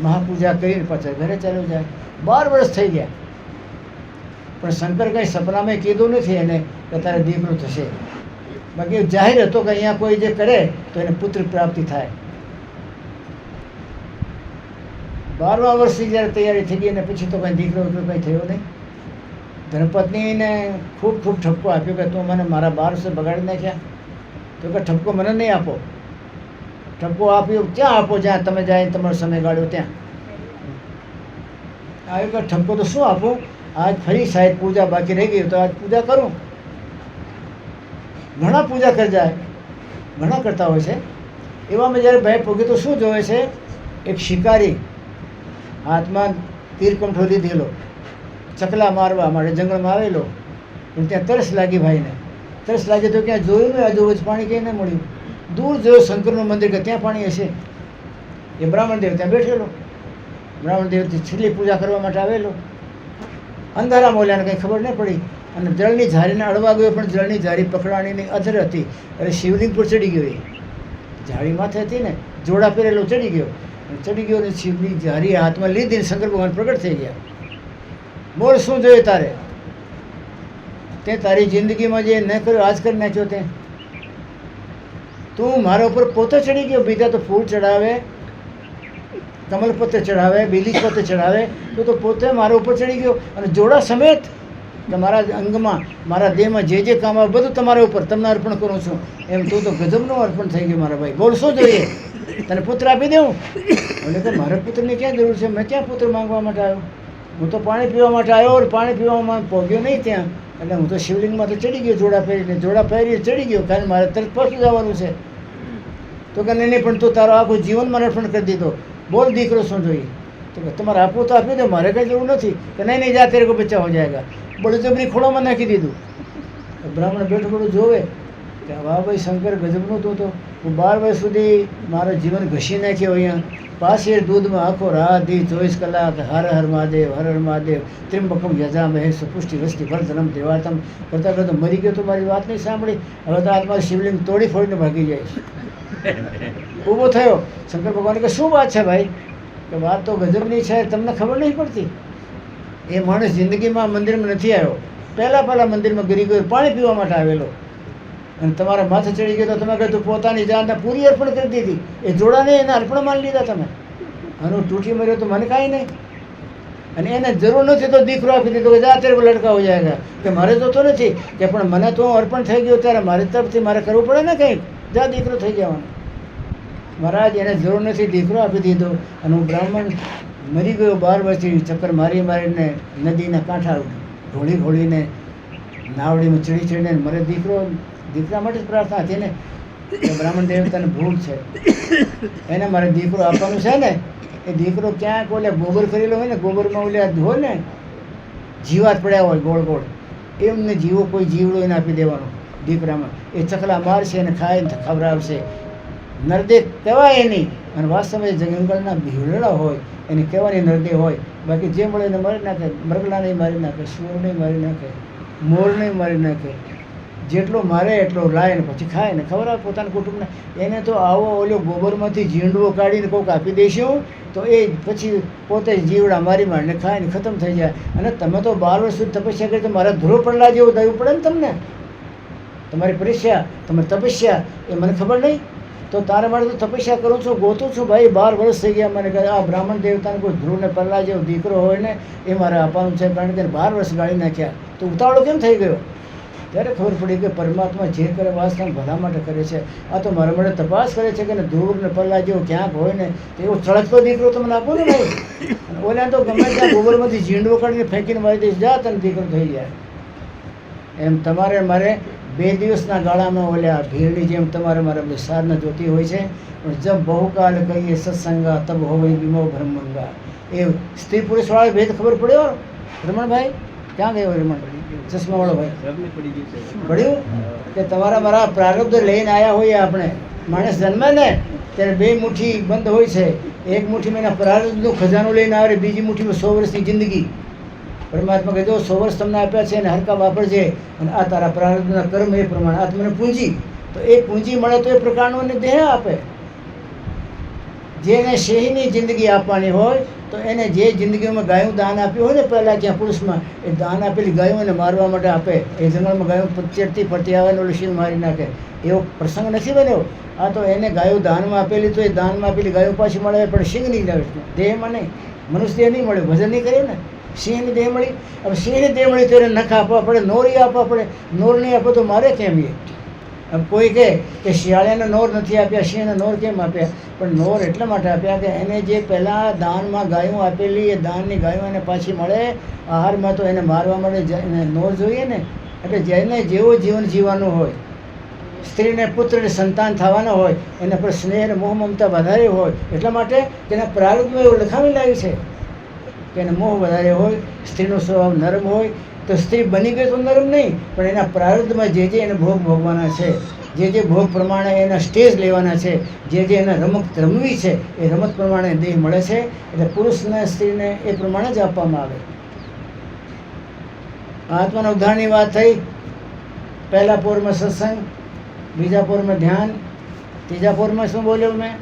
મહાપૂજા કરીને પાછા ઘરે ચાલ્યો જાય. 12 વર્ષ થઈ ગયા, પણ શંકર કંઈ સપનામાં કીધું નથી એને કે તારે દીકરો થશે. બાકી જાહેર હતો કે અહીંયા કોઈ જે કરે તો એને પુત્ર પ્રાપ્તિ થાય. 12મા વર્ષથી જ્યારે તૈયારી થઈ ગઈ અને પછી તો કંઈ દીકરો કંઈ થયો નહીં. ધર્મપત્નીને ખૂબ ઠપકો આપ્યો કે તું મને મારા 12 વર્ષ બગાડી નાખ્યા. તો કે ઠપકો મને નહીં આપો. ઠપકો આપ્યો ક્યાં આપો? જ્યાં તમે જાય તમારો સમય ગાળ્યો ત્યાં આવ્યો. કે ઠપકો તો શું આપો? આજ ફરી સાહેબ પૂજા બાકી રહી ગઈ તો આજ પૂજા કરું. ઘણા પૂજા કરી જાય, ઘણા કરતા હોય છે. એવામાં જ્યારે ભાઈ પોગે તો શું જોવે છે? એક શિકારી હાથમાં તીર કંઠો લીધેલો, ચકલા મારવા માટે જંગલમાં આવેલો. પણ ત્યાં તરસ લાગી ભાઈને. તરસ લાગી તો ક્યાં જોયું ને આજુબાજુ પાણી ક્યાંય ન મળ્યું. દૂર જોયું શંકરનું મંદિર કે ત્યાં પાણી હશે. એ બ્રાહ્મણ દેવ ત્યાં બેઠેલો. બ્રાહ્મણ દેવથી છેલ્લી પૂજા કરવા માટે આવેલો. અંધારા મોલ્યાને કંઈ ખબર ન પડી અને જળની ઝારીને અડવા ગયો, પણ જળની ઝારી પકડાણીની અધર હતી. એટલે શિવલિંગ પર ચડી ગયો. એ ઝાડી માથે હતી ને, જોડા પહેરેલો ચડી ગયો. ચડી ગયો ને શિવની ઝારી હાથમાં લીધી, શંકર ભગવાન પ્રગટ થઈ ગયા. બોલ શું જોઈએ તારે? તે તારી જિંદગીમાં જે ન કર્યો આજ કરી નાખ્યો. તે તું મારા ઉપર પોતે ચડી ગયો. બીજા તો ફૂલ ચડાવે, કમલપત્ર ચડાવે, બીલીપત્ર ચડાવે, તું તો પોતે મારા ઉપર ચડી ગયો અને જોડા સમેત કે મારા અંગમાં, મારા દેહમાં જે જે કામ આવે બધું તમારા ઉપર તમને અર્પણ કરું છું. એમ તું તો ગજબનું અર્પણ થઈ ગયું મારા ભાઈ. બોલ શું જોઈએ? તને પુત્ર આપી દઉં? એટલે કે મારે પુત્રની ક્યાં જરૂર છે? મેં ક્યાં પુત્ર માંગવા માટે આવ્યો? હું તો પાણી પીવા માટે આવ્યો. પાણી પીવામાં પહોંચ્યો નહીં ત્યાં. એટલે હું તો શિવલિંગમાં તો ચડી ગયો જોડા પહેરીને. જોડા પહેરી ચડી ગયો, કારણ મારે તરત પાછું જવાનું છે. તો કે નહીં, પણ તું તારો આખું જીવન મને અર્પણ કરી દીધો. બોલ દીકરો શું જોઈએ? તો કે તમારે આપવું તો આપી દો, મારે કંઈ જરૂર નથી. કે નહીં જા તેરે કો બચ્ચા હો જાયગા. બળજબરી ખોળામાં નાખી દીધું. બ્રાહ્મણ બેઠું જોવે કે વાહ ભાઈ શંકર ગજબનું તું તો હું 12 વર્ષ સુધી મારું જીવન ઘસી નાખ્યો અહીંયા પાછી દૂધમાં આખો રાત દી 24 કલાક હર હર મહાદેવ હર હર મહાદેવ ત્રિંબકમ યજામહે સુપુષ્ટિ વસ્તી વર્ધનમ દેવાતમ કરતાં કરતાં મરી ગયો તો મારી વાત નહીં સાંભળી હવે તો આત્મા શિવલિંગ તોડી ફોડીને ભાગી જાય ઊભો થયો શંકર ભગવાન કે શું વાત છે ભાઈ કે વાત તો ગજબની છે તમને ખબર નહીં પડતી એ માણસ જિંદગીમાં મંદિરમાં નથી આવ્યો પહેલાં મંદિરમાં ગરી ગયો પાણી પીવા માટે આવેલો અને તમારા માથે ચડી ગયો તો તમે કહ્યું પોતાની જાનને પૂરી અર્પણ કરી દીધી એ જોડાને એને અર્પણ માની લીધા તમે અને તૂટી મર્યો તો મને કાંઈ નહીં અને એને જરૂર નથી તો દીકરો આપી દીધો કે જા તેરે કો લડકા હો જાયગા કે મારે તો નથી કે પણ મને તો અર્પણ થઈ ગયો ત્યારે મારી તરફથી મારે કરવું પડે ને કંઈક જા દીકરો થઈ જવાનો મહારાજ એને જરૂર નથી દીકરો આપી દીધો અને હું બ્રાહ્મણ મરી ગયો 12 વર્ષથી ચક્કર મારીને નદીના કાંઠા ઢોળીને નાવડીમાં ચડીને મારે દીકરા માટે જ પ્રાર્થના હતી ને કે બ્રાહ્મણ દેવતાને ભૂલ છે એને મારે દીકરો આપવાનું છે ને એ દીકરો ક્યાંક ઓલે ગોબર કરેલો હોય ને ગોબરમાં ઓલે હોય ને જીવાત પડ્યા હોય ગોળ ગોળ એમને જીવો કોઈ જીવડો એને આપી દેવાનો દીકરામાં એ ચકલા મારશે અને ખાઈને ખવડાવશે નરદે કહેવાય એની અને વાસ્તવમાં જંગલના ભીલડા હોય એને કહેવાની નરદે હોય બાકી જે મળે એને મારી નાખે મરગલા નહીં મારી નાખે સુર નહીં મારી નાખે મોર નહીં મારી નાખે જેટલો મારે એટલો લાય ને પછી ખાય ને ખવડાવે પોતાના કુટુંબને એને તો આવો ઓલો ગોબરમાંથી ઝીંડવો કાઢીને કોઈક આપી દઈશું તો એ પછી પોતે જીવડા મારીને ખાય ને ખતમ થઈ જાય અને તમે તો 12 વર્ષ સુધી તપસ્યા કરી તો મારા ધ્રુવ પડલા જેવું થયું પડે ને તમને તમારી પરીક્ષા તમારી તપસ્યા એ મને ખબર નહીં તો તારે માટે તો તપસ્યા કરું છું ગોતું છું ભાઈ 12 વર્ષ થઈ ગયા મને કહે આ બ્રાહ્મણ દેવતાને કોઈ ધ્રુવને પડલા જેવો દીકરો હોય ને એ મારે આપવાનું છે કારણ કે 12 વર્ષ ગાળી નાખ્યા તો ઉતાવળો કેમ થઈ ગયો ત્યારે ખબર પડી કે પરમાત્મા જે કરે વાસ્તવ બધા માટે કરે છે આ તો મારા માટે તપાસ કરે છે કે ધ્રુવ ને પલ્લા જેવો ક્યાંક હોય ને તો એવો ચળકતો દીકરો તમને આપો ને ભાઈ અને ઓલા તો ગમે ત્યાં ગોબરમાંથી ઝીંડવો કાઢીને ફેંકીને મારી દઈશ જા તને દીકરો થઈ જાય એમ તમારે મારે 2 દિવસના ગાળામાં ઓલ્યા ભીડની જેમ તમારે મારે સારના જોતી હોય છે પણ જબ બહુકાલ કહીએ સત્સંગા તબ હોય બીમો બ્રહ્મંગા એ સ્ત્રી પુરુષવાળા ભેદ ખબર પડ્યો રમણભાઈ ક્યાં ગયો રમણ ચશ્માવાળો ભાઈ પડ્યું કે તમારા મારા પ્રારબ્ધ લઈને આવ્યા હોઈએ આપણે માણસ જન્મે ને ત્યારે 2 મુઠ્ઠી બંધ હોય છે એક મુઠ્ઠીમાં એના પ્રારબ્ધનો ખજાનો લઈને આવે બીજી મુઠ્ઠીમાં 100 વર્ષની જિંદગી પરમાત્મા કહે 100 વર્ષ તમને આપ્યા છે અને હરકા વાપરજે અને આ તારા પ્રારબ્ધના કર્મ એ પ્રમાણે આ તમને પૂંજી તો એ પૂંજી મળે તો એ પ્રકારનો એને દેહ આપે જેને શેહીની જિંદગી આપવાની હોય તો એને જે જિંદગીમાં ગાયું દાન આપ્યું હોય ને પહેલાં ત્યાં પુરુષમાં એ દાન આપેલી ગાયું એને મારવા માટે આપે એ જંગલમાં ગાયું ચડતી ફરતી આવે ને ઓલું શિવ મારી નાખે એવો પ્રસંગ નથી બન્યો આ તો એને ગાયું દાનમાં આપેલી તો એ દાનમાં આપેલી ગાયું પાછી મળે પણ સિંહ નહીં દેહમાં નહીં મનુષ્ય દેહ નહીં મળ્યો ભજન નહીં કર્યું ને સિંહની દેહ મળી હવે સિંહની દેહ મળી તો એને નખ આપવા પડે નોરી આપવા પડે નોર નહીં આપો તો મારે કેમ એ હવે કોઈ કહે કે શિયાળાને નોર નથી આપ્યા સિંહને નોર કેમ આપ્યા પણ નોર એટલા માટે આપ્યા કે એને જે પહેલાં દાનમાં ગાયું આપેલી એ દાનની ગાયું એને પાછી મળે આહારમાં તો એને મારવા માટે એને નોર જોઈએ ને એટલે જેને જેવો જીવન જીવવાનું હોય સ્ત્રીને પુત્રને સંતાન થવાના હોય એના પર સ્નેહ અને મોહ મમતા વધારે હોય એટલા માટે તેના પ્રારબ્ધમાં એવું લખાવી લાવ્યું છે કે એને મોહ વધારે હોય સ્ત્રીનો સ્વભાવ નરમ હોય તો સ્ત્રી બની ગઈ તો નરમ નહીં પણ એના પ્રારબ્ધમાં જે એને ભોગ ભોગવાના છે જે ભોગ પ્રમાણે એના સ્ટેજ લેવાના છે જે એને રમત રમવી છે એ રમત પ્રમાણે દેહ મળે છે એટલે પુરુષને સ્ત્રીને એ પ્રમાણે જ આપવામાં આવે આત્માના ઉદ્ધારની વાત થઈ પહેલા પોરમાં સત્સંગ બીજા પોરમાં ધ્યાન ત્રીજા પોરમાં શું બોલ્યો મેં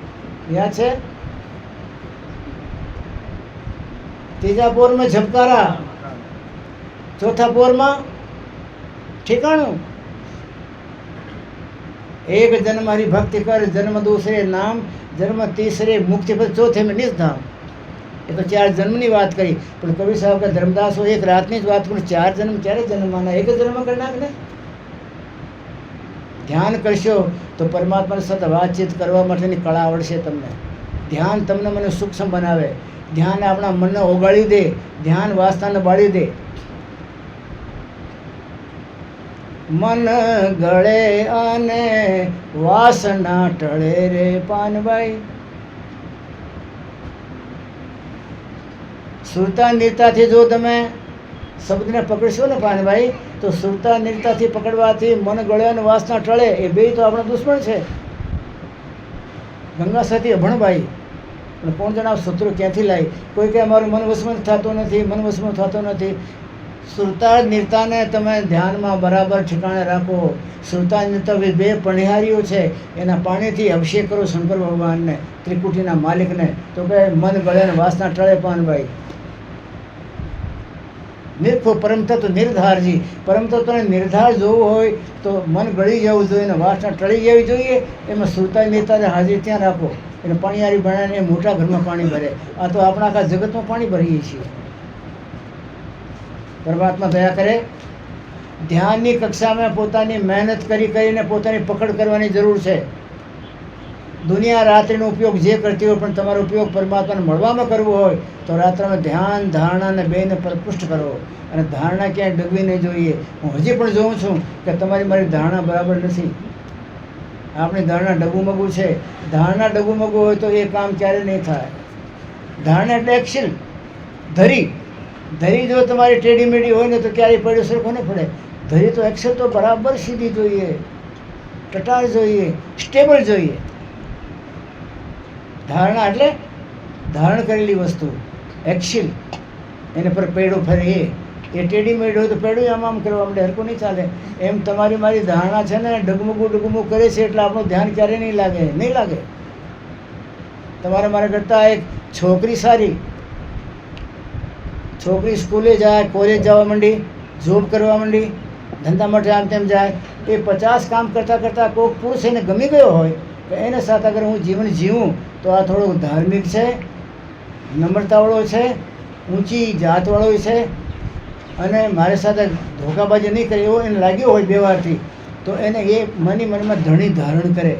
યાદ છે ત્રીજા પોરમાં ઝબકારા ચોથા પોરમાં ઠેકાણું एक जन्म हरि भक्ति कर जन्म दूसरे नाम जन्म तीसरे मुक्ति पर चौथे में निजधाम ये तो 4 जन्मની વાત કરી પણ કબીર સાહેબ કે ધર્મદાસો એક રાતની જ વાત કરું 4 જન્મ ક્યારે જન્મવાના એક જ જન્મ કરી નાખને ધ્યાન કરશો તો પરમાત્મા સાથે વાતચીત કરવા માટેની કળા આવડશે તમને ધ્યાન તમને મને સૂક્ષ્મ બનાવે ધ્યાન આપણા મનને ઓગાળી દે ધ્યાન વાસનાને બાળી દે મન ગળે અને વાસના ટળે રે પાનભાઈ સુરતા નિરતાથી જો તમે શબ્દને પકડશો ને પાનભાઈ તો સુરતા નિરતાથી પકડવાથી મન ગળે અને વાસના ટળે. એ બે તો આપણા દુશ્મન છે. ગંગા સતી અભણભાઈ પણ કોણ જણાવ શત્રુ ક્યાંથી લાવી. કોઈ કે અમારું મન વસમાં થતો નથી, મન વસમાં થતો નથી. સુરતા નિરતાને તમે ધ્યાનમાં બરાબર ઠેકાણે રાખો. સુરતા નિરતા બે પણિહારીઓ છે, એના પાણીથી અભિષેક કરો શંકર ભગવાનને, ત્રિકુટીના માલિકને, તો કે મન ગળે અને વાસના ટળે. પાનભાઈ નિરખો પરમ તત્વ નિર્ધારજી. પરમ તત્વને નિર્ધાર જોવું હોય તો મન ગળી જવું જોઈએ અને વાસના ટળી જવી જોઈએ. એમાં સુરતા નિરતાને હાજરી ત્યાં રાખો. એટલે પાણીયારી બનાવીને મોટા ઘરમાં પાણી ભરે. આ તો આપણા આખા જગતમાં પાણી ભરીએ છીએ. પરમાત્મા દયા કરે. ધ્યાનની કક્ષામાં પોતાની મહેનત કરીને પોતાની પકડ કરવાની જરૂર છે. દુનિયા રાત્રિનો ઉપયોગ જે કરતી હોય પણ તમારો ઉપયોગ પરમાત્માને મળવામાં કરવો હોય તો રાત્રમાં ધ્યાન ધારણા અને બેને પરપુષ્ટ કરો. અને ધારણા ક્યાંય ડગવી નહીં જોઈએ. હું હજી પણ જોઉં છું કે તમારી મારી ધારણા બરાબર નથી. આપણી ધારણા ડગુમગું છે. ધારણા ડગુમગું હોય તો એ કામ ક્યારે નહીં થાય. ધારણા એટલે એક્શન. ધરી જો તમારી ટેડી મેડી હોય ને તો ક્યારેય પડ્યો સરખો નહીં પડે. ધરી તો એક્શન તો બરાબર સીધી જોઈએ, ટટાર જોઈએ, સ્ટેબલ જોઈએ. ધારણા એટલે ધારણ કરેલી વસ્તુ. એક્શન એને પર પેડો ફરે એ ટેડી મેડ હોય તો પેડું આમ આમ કરવા માટે હરકું નહીં ચાલે. એમ તમારી મારી ધારણા છે ને ડગમગું કરે છે એટલે આપણું ધ્યાન ક્યારેય નહીં લાગે. તમારે મારા કરતાં એક છોકરી સારી, છોકરી સ્કૂલે જાય, કોલેજ જવા માંડી, જોબ કરવા માંડી, ધંધા માટે આમ તેમ જાય. એ 50 કામ કરતાં કરતાં કોઈક પુરુષ એને ગમી ગયો હોય તો એને સાથે અગર હું જીવન જીવું તો આ થોડો ધાર્મિક છે, નમ્રતાવાળો છે, ઊંચી જાતવાળો છે અને મારી સાથે ધોકાબાજી નહીં કરે એવો એને લાગ્યો હોય વ્યવહારથી, તો એને એ મનમાં ધણી ધારણ કરે.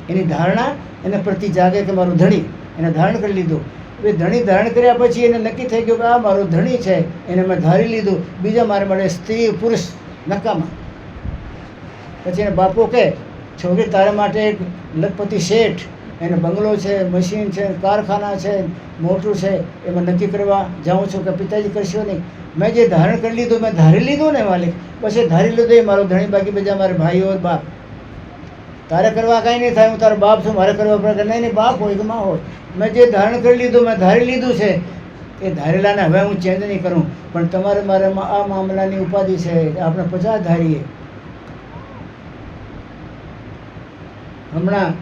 એની ધારણા એને પ્રતિ જાગે કે મારું ધણી, એને ધારણ કરી લીધું. એ ધણી ધારણ કર્યા પછી એને નક્કી થઈ ગયું કે આ મારો ધણી છે, એને મેં ધારી લીધું. બીજા મારે મળે સ્ત્રી પુરુષ નકામા. પછી એને બાપો કહે છોકરી તારા માટે એક લખપતિ શેઠ, એને બંગલો છે, મશીન છે, કારખાના છે, મોટું છે, એમાં નક્કી કરવા જાઉં છું કે પિતાજી કરશો નહીં. મેં જે ધારણ કરી લીધું, મેં ધારી લીધું ને માલિક, પછી ધારી લીધું એ મારો ધણી, બાકી બધા મારે ભાઈઓ બાપ. તારે કરવા કાંઈ નહીં થાય, હું તારો બાપ છું, મારે કરવા પડે નહીં, બાપ હોય કે માં હોય. મેં જે ધારણ કરી લીધું, મેં ધારી લીધું છે, એ ધારેલાને હવે હું ચેન્જ નહીં કરું. પણ તમારે મારે આ મામલાની ઉપાધિ છે, આપણે 50 ધારીએ. હમણાં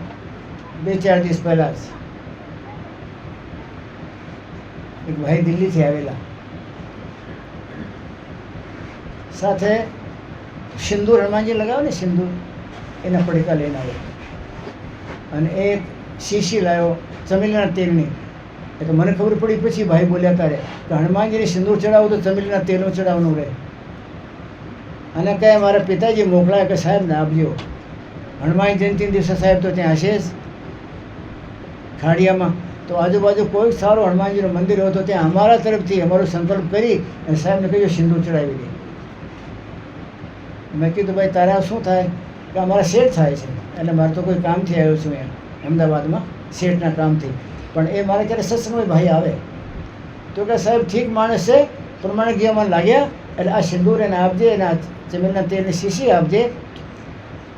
2-4 દિવસ પહેલાં જ એક ભાઈ દિલ્હીથી આવેલા, સાથે સિંદૂર હનુમાનજી લગાવે ને સિંદૂર, એના પડીકા લઈને આવ્યો અને એક શીશી લાવ્યો ચમેલીના તેલની. એટલે મને ખબર પડી પછી ભાઈ બોલ્યા તારે કે હનુમાનજીને સિંદૂર ચડાવવું તો ચમેલીના તેલનું ચડાવવાનું રહે. અને કહે મારા પિતાજી મોકલાય કે સાહેબ ને આપજો. હનુમાન જયંતિ દિવસે સાહેબ તો ત્યાં હશે જ ખાડિયામાં. તો આજુબાજુ કોઈ સારું હનુમાનજીનું મંદિર હોય તો ત્યાં અમારા તરફથી અમારો સંકલ્પ કરી અને સાહેબને કહ્યું સિંદૂર ચડાવી દે. મેં કીધું ભાઈ તારા શું થાય કે અમારા શેઠ થાય છે, એટલે મારે તો કોઈ કામથી આવ્યો છું અહીંયા અમદાવાદમાં શેઠના કામથી. પણ એ મારે ક્યારે સત્સંગમાં ભાઈ આવે તો કે સાહેબ ઠીક માણસ છે, પ્રમાણિક જે મને લાગ્યા, એટલે આ સિંદૂર એને આપજે, એના ચમેલીના તેલની શીશી આપજે.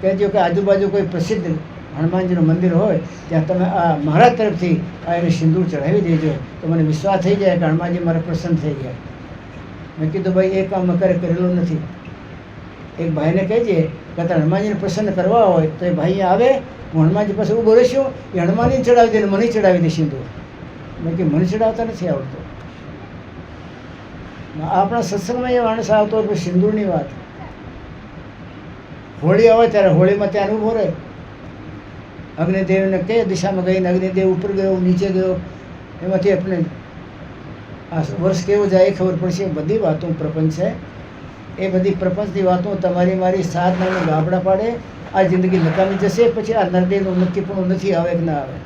કહેજો કે આજુબાજુ કોઈ પ્રસિદ્ધ હનુમાનજીનું મંદિર હોય ત્યાં તમે આ મારા તરફથી આ એને સિંદૂર ચઢાવી દેજો, તો મને વિશ્વાસ થઈ જાય કે હનુમાનજી મારા પ્રસન્ન થઈ ગયા. મેં કીધું ભાઈ એ કામ મેં કરેલું નથી. એક ભાઈને કહેજે કે તારે હનુમાનજીને પ્રસન્ન કરવા હોય તો એ ભાઈ આવે, હું હનુમાનજી પાસે ઊભો રહીશું, એ હનુમાનજીને ચડાવી દે ને મને ચડાવી દે સિંદૂર. મેં કે મને ચડાવતા નથી આવડતો. આપણા સત્સંગમાં એ માણસ આવતો હોય સિંદૂરની વાત. હોળી આવે ત્યારે હોળીમાં ત્યાં ઊભો રહે, અગ્નિદેવને કઈ દિશામાં ગઈને અગ્નિદેવ ઉપર ગયો, નીચે ગયો, એમાંથી આપણે આ વર્ષ કેવું જાય એ ખબર પડશે. બધી વાતો પ્રપંચ છે. એ બધી પ્રપંચની વાતો તમારી મારી સાધનાને ગાબડા પાડે. આ જિંદગી નકામી જશે. પછી આ નરદેવનું નક્કીપણું નથી આવે કે ના આવે.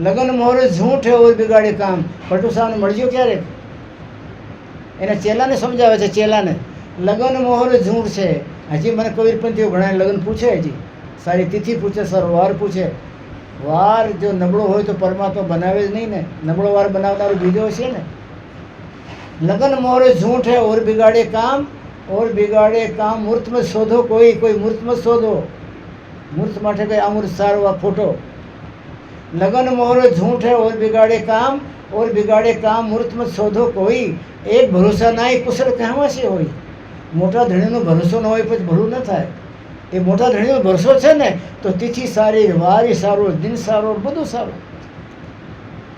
લગ્ન મોહરે ઝૂઠ હોય બિગાડે કામ. પટુ સાહેબને મળજો ક્યારે? એને ચેલાને સમજાવે છે, ચેલાને લગ્ન મોહર ઝૂઠ છે. હજી મને કબીરપંથીઓ ઘણા લગ્ન પૂછે, હજી સારી તિથિ પૂછે, સારો વાર પૂછે. વાર જો નબળો હોય તો પરમાત્મા બનાવે જ નહીં ને. નબળો વાર બનાવનારો બીજો છે ને. लगन मोर झूठ है और बिगाड़े काम मूर्त में शोधो कोई मूर्त में शोधो मूर्त माटे कोई अमूर्त सारो आ खोटो लगन मोर झूठ है और बिगाड़े काम मूर्त में शोधो कोई एक भरोसा ना कुशल कहवा से होई मोटा धણીનો ભરોસો ન હોય પછી ભલું ન થાય એ મોટા ધણીનો ભરોસો છે ને તો તિથિ સારી વારી સારો દિન સારો બધું સારું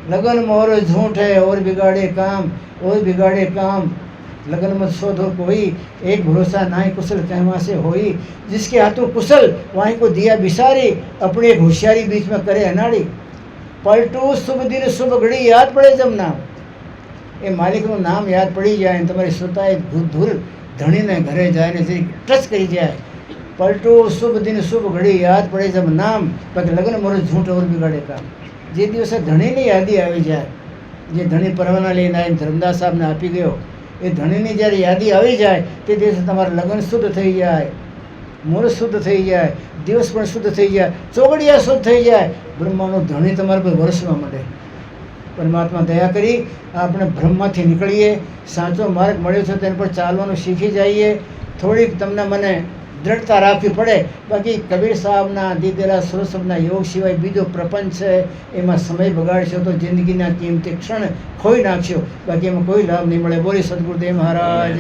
लगन मोर झूठ है और बिगाड़े काम लगन मत शोधो कोई एक भरोसा नाई कुशल कहवा से होई जिसके हाथों कुशल वहीं को दिया बिसारी अपनी एक होशियारी बीच में करे अनाड़ी पलटू शुभ दिन शुभ घड़ी याद पड़े जब नाम ए मालिक નું નામ યાદ પડી જાય અને તમારી શ્રોતાએ ધૂર ધણીને ઘરે જાય ને જે ટચ કરી જાય પલટू शुभ दिन शुभ घड़ी याद पड़े जब नाम બાકી લગ્ન મોર झूठ और बिगाड़े काम જે દિવસે ધણીની યાદી આવી જાય જે ધણી પરવાના લઈને આવીને ધર્મદાસ સાહેબને આપી ગયો એ ધણીની જ્યારે યાદી આવી જાય તે દિવસે તમારા લગ્ન શુદ્ધ થઈ જાય મુહૂર્ત શુદ્ધ થઈ જાય દિવસ પણ શુદ્ધ થઈ જાય ચોગડિયા શુદ્ધ થઈ જાય બ્રહ્માનો ધણી તમારા પર વરસવા માંડે પરમાત્મા દયા કરી આપણે બ્રહ્મમાંથી નીકળીએ સાચો માર્ગ મળ્યો છે તેના પર ચાલવાનું શીખી જઈએ થોડીક તમને મને દ્રઢતા રાખવી પડે બાકી કબીર સાહેબના દીધેલા સુરસબના યોગ સિવાય બીજો પ્રપંચ છે એમાં સમય બગાડશો તો જિંદગીના કિંમતી ક્ષણ ખોઈ નાખશો બાકી એમાં કોઈ લાભ નહીં મળે બોલી સદગુરુદેવ મહારાજ